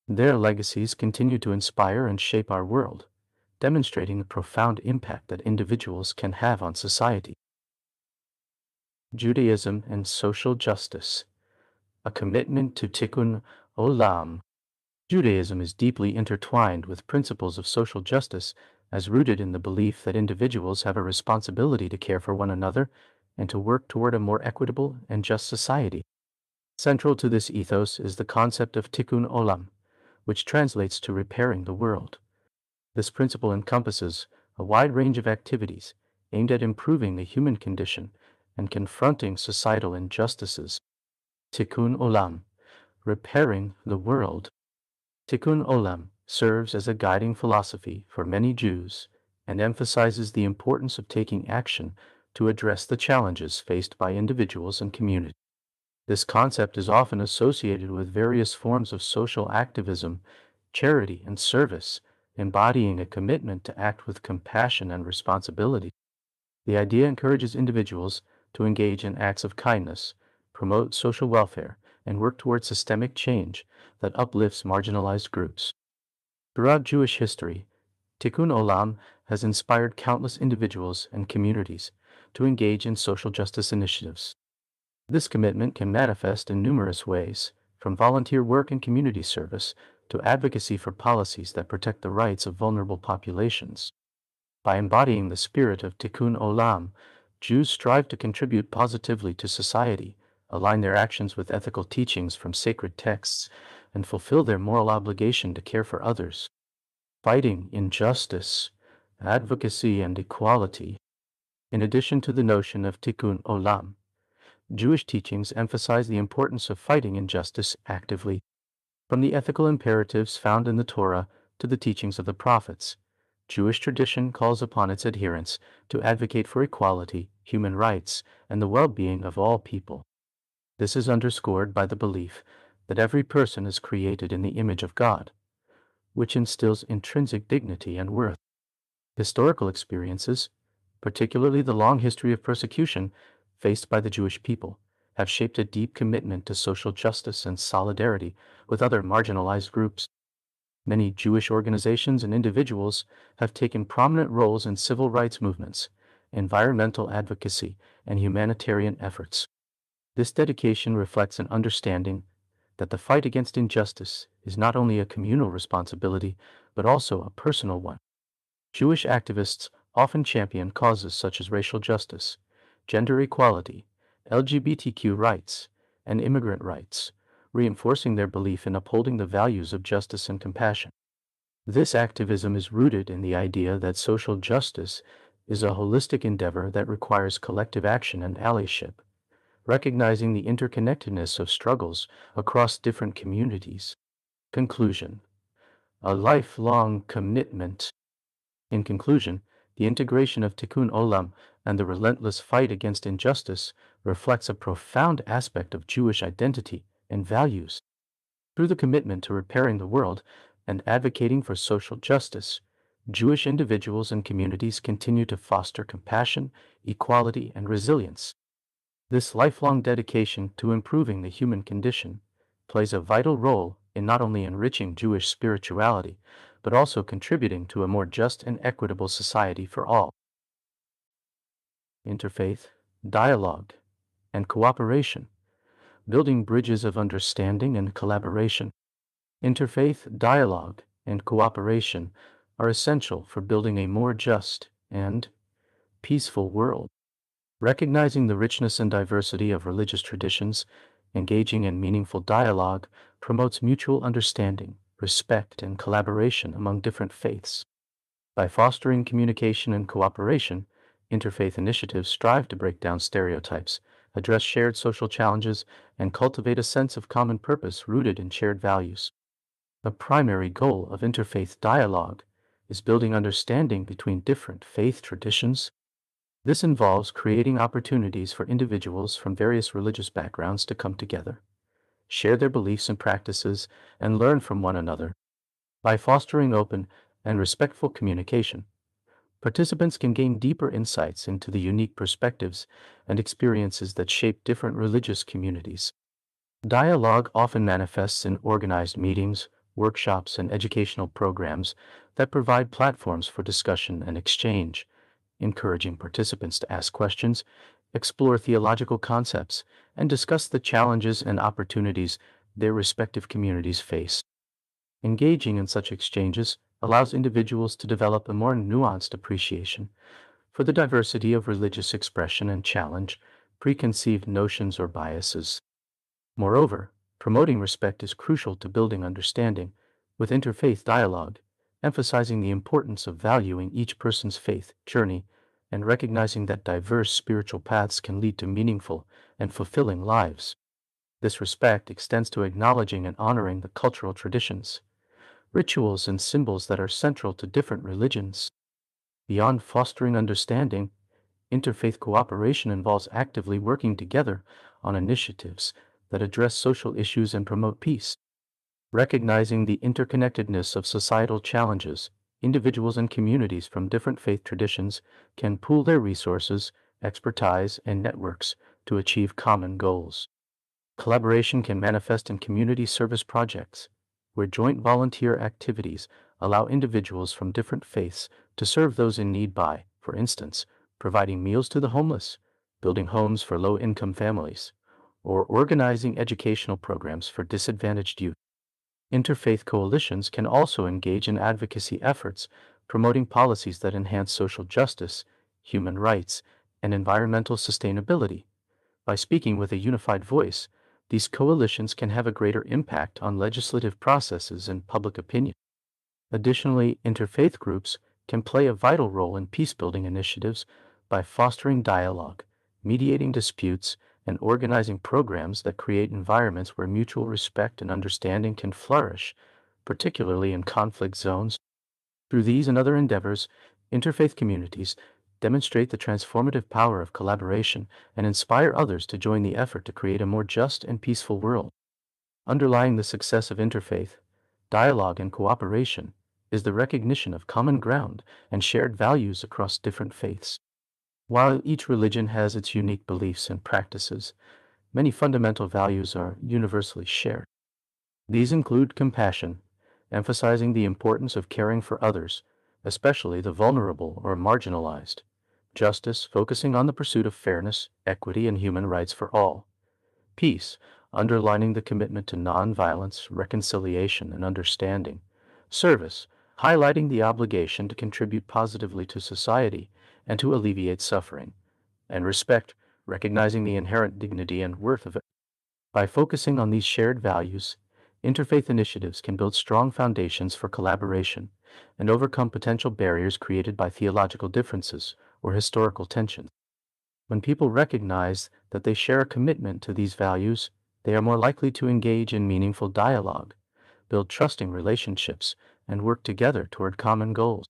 Their legacies continue to inspire and shape our world, demonstrating the profound impact that individuals can have on society. Judaism and social justice. A commitment to Tikkun Olam. Judaism is deeply intertwined with principles of social justice, as rooted in the belief that individuals have a responsibility to care for one another and to work toward a more equitable and just society. Central to this ethos is the concept of Tikkun Olam, which translates to repairing the world. This principle encompasses a wide range of activities aimed at improving the human condition and confronting societal injustices. Tikkun Olam, repairing the world. Tikkun Olam serves as a guiding philosophy for many Jews and emphasizes the importance of taking action to address the challenges faced by individuals and communities. This concept is often associated with various forms of social activism, charity, and service, embodying a commitment to act with compassion and responsibility. The idea encourages individuals to engage in acts of kindness, promote social welfare, and work toward systemic change that uplifts marginalized groups. Throughout Jewish history, Tikkun Olam has inspired countless individuals and communities to engage in social justice initiatives. This commitment can manifest in numerous ways, from volunteer work and community service to advocacy for policies that protect the rights of vulnerable populations. By embodying the spirit of Tikkun Olam, Jews strive to contribute positively to society, align their actions with ethical teachings from sacred texts, and fulfill their moral obligation to care for others. Fighting injustice, advocacy, and equality. In addition to the notion of Tikkun Olam, Jewish teachings emphasize the importance of fighting injustice actively. From the ethical imperatives found in the Torah to the teachings of the prophets, Jewish tradition calls upon its adherents to advocate for equality, human rights, and the well-being of all people. This is underscored by the belief that every person is created in the image of God, which instills intrinsic dignity and worth. Historical experiences, particularly the long history of persecution faced by the Jewish people, have shaped a deep commitment to social justice and solidarity with other marginalized groups. Many Jewish organizations and individuals have taken prominent roles in civil rights movements, environmental advocacy, and humanitarian efforts. This dedication reflects an understanding that the fight against injustice is not only a communal responsibility, but also a personal one. Jewish activists often champion causes such as racial justice, gender equality, LGBTQ rights, and immigrant rights, reinforcing their belief in upholding the values of justice and compassion. This activism is rooted in the idea that social justice is a holistic endeavor that requires collective action and allyship, recognizing the interconnectedness of struggles across different communities. Conclusion: a lifelong commitment. In conclusion, the integration of Tikkun Olam and the relentless fight against injustice reflects a profound aspect of Jewish identity and values. Through the commitment to repairing the world and advocating for social justice, Jewish individuals and communities continue to foster compassion, equality, and resilience. This lifelong dedication to improving the human condition plays a vital role in not only enriching Jewish spirituality, but also contributing to a more just and equitable society for all. interfaith dialogue and cooperation, building bridges of understanding and collaboration. Interfaith dialogue and cooperation are essential for building a more just and peaceful world. Recognizing the richness and diversity of religious traditions, engaging in meaningful dialogue promotes mutual understanding, respect, and collaboration among different faiths. By fostering communication and cooperation, interfaith initiatives strive to break down stereotypes, address shared social challenges, and cultivate a sense of common purpose rooted in shared values. The primary goal of interfaith dialogue is building understanding between different faith traditions. This involves creating opportunities for individuals from various religious backgrounds to come together, share their beliefs and practices, and learn from one another. By fostering open and respectful communication, participants can gain deeper insights into the unique perspectives and experiences that shape different religious communities. Dialogue often manifests in organized meetings, workshops, and educational programs that provide platforms for discussion and exchange, encouraging participants to ask questions, explore theological concepts, and discuss the challenges and opportunities their respective communities face. Engaging in such exchanges allows individuals to develop a more nuanced appreciation for the diversity of religious expression and challenge preconceived notions or biases. Moreover, promoting respect is crucial to building understanding with interfaith dialogue, emphasizing the importance of valuing each person's faith journey and recognizing that diverse spiritual paths can lead to meaningful and fulfilling lives. This respect extends to acknowledging and honoring the cultural traditions, rituals, and symbols that are central to different religions. Beyond fostering understanding, interfaith cooperation involves actively working together on initiatives that address social issues and promote peace. Recognizing the interconnectedness of societal challenges, individuals and communities from different faith traditions can pool their resources, expertise, and networks to achieve common goals. Collaboration can manifest in community service projects, where joint volunteer activities allow individuals from different faiths to serve those in need by, for instance, providing meals to the homeless, building homes for low-income families, or organizing educational programs for disadvantaged youth. Interfaith coalitions can also engage in advocacy efforts, promoting policies that enhance social justice, human rights, and environmental sustainability. By speaking with a unified voice, these coalitions can have a greater impact on legislative processes and public opinion. Additionally, interfaith groups can play a vital role in peace-building initiatives by fostering dialogue, mediating disputes, and organizing programs that create environments where mutual respect and understanding can flourish, particularly in conflict zones. Through these and other endeavors, interfaith communities demonstrate the transformative power of collaboration and inspire others to join the effort to create a more just and peaceful world. Underlying the success of interfaith dialogue and cooperation is the recognition of common ground and shared values across different faiths. While each religion has its unique beliefs and practices, many fundamental values are universally shared. These include compassion, emphasizing the importance of caring for others, especially the vulnerable or marginalized; justice, focusing on the pursuit of fairness, equity, and human rights for all; peace, underlining the commitment to nonviolence, reconciliation, and understanding; service, highlighting the obligation to contribute positively to society and to alleviate suffering; and respect, recognizing the inherent dignity and worth of it. By focusing on these shared values, interfaith initiatives can build strong foundations for collaboration and overcome potential barriers created by theological differences or historical tensions. When people recognize that they share a commitment to these values, they are more likely to engage in meaningful dialogue, build trusting relationships, and work together toward common goals.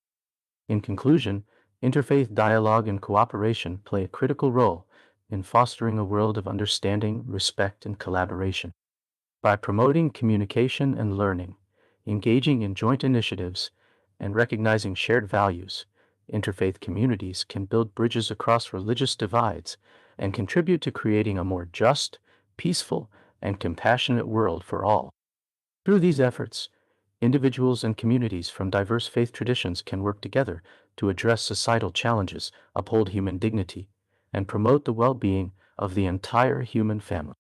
In conclusion, interfaith dialogue and cooperation play a critical role in fostering a world of understanding, respect, and collaboration. By promoting communication and learning, engaging in joint initiatives, and recognizing shared values, interfaith communities can build bridges across religious divides and contribute to creating a more just, peaceful, and compassionate world for all. Through these efforts, individuals and communities from diverse faith traditions can work together to address societal challenges, uphold human dignity, and promote the well-being of the entire human family.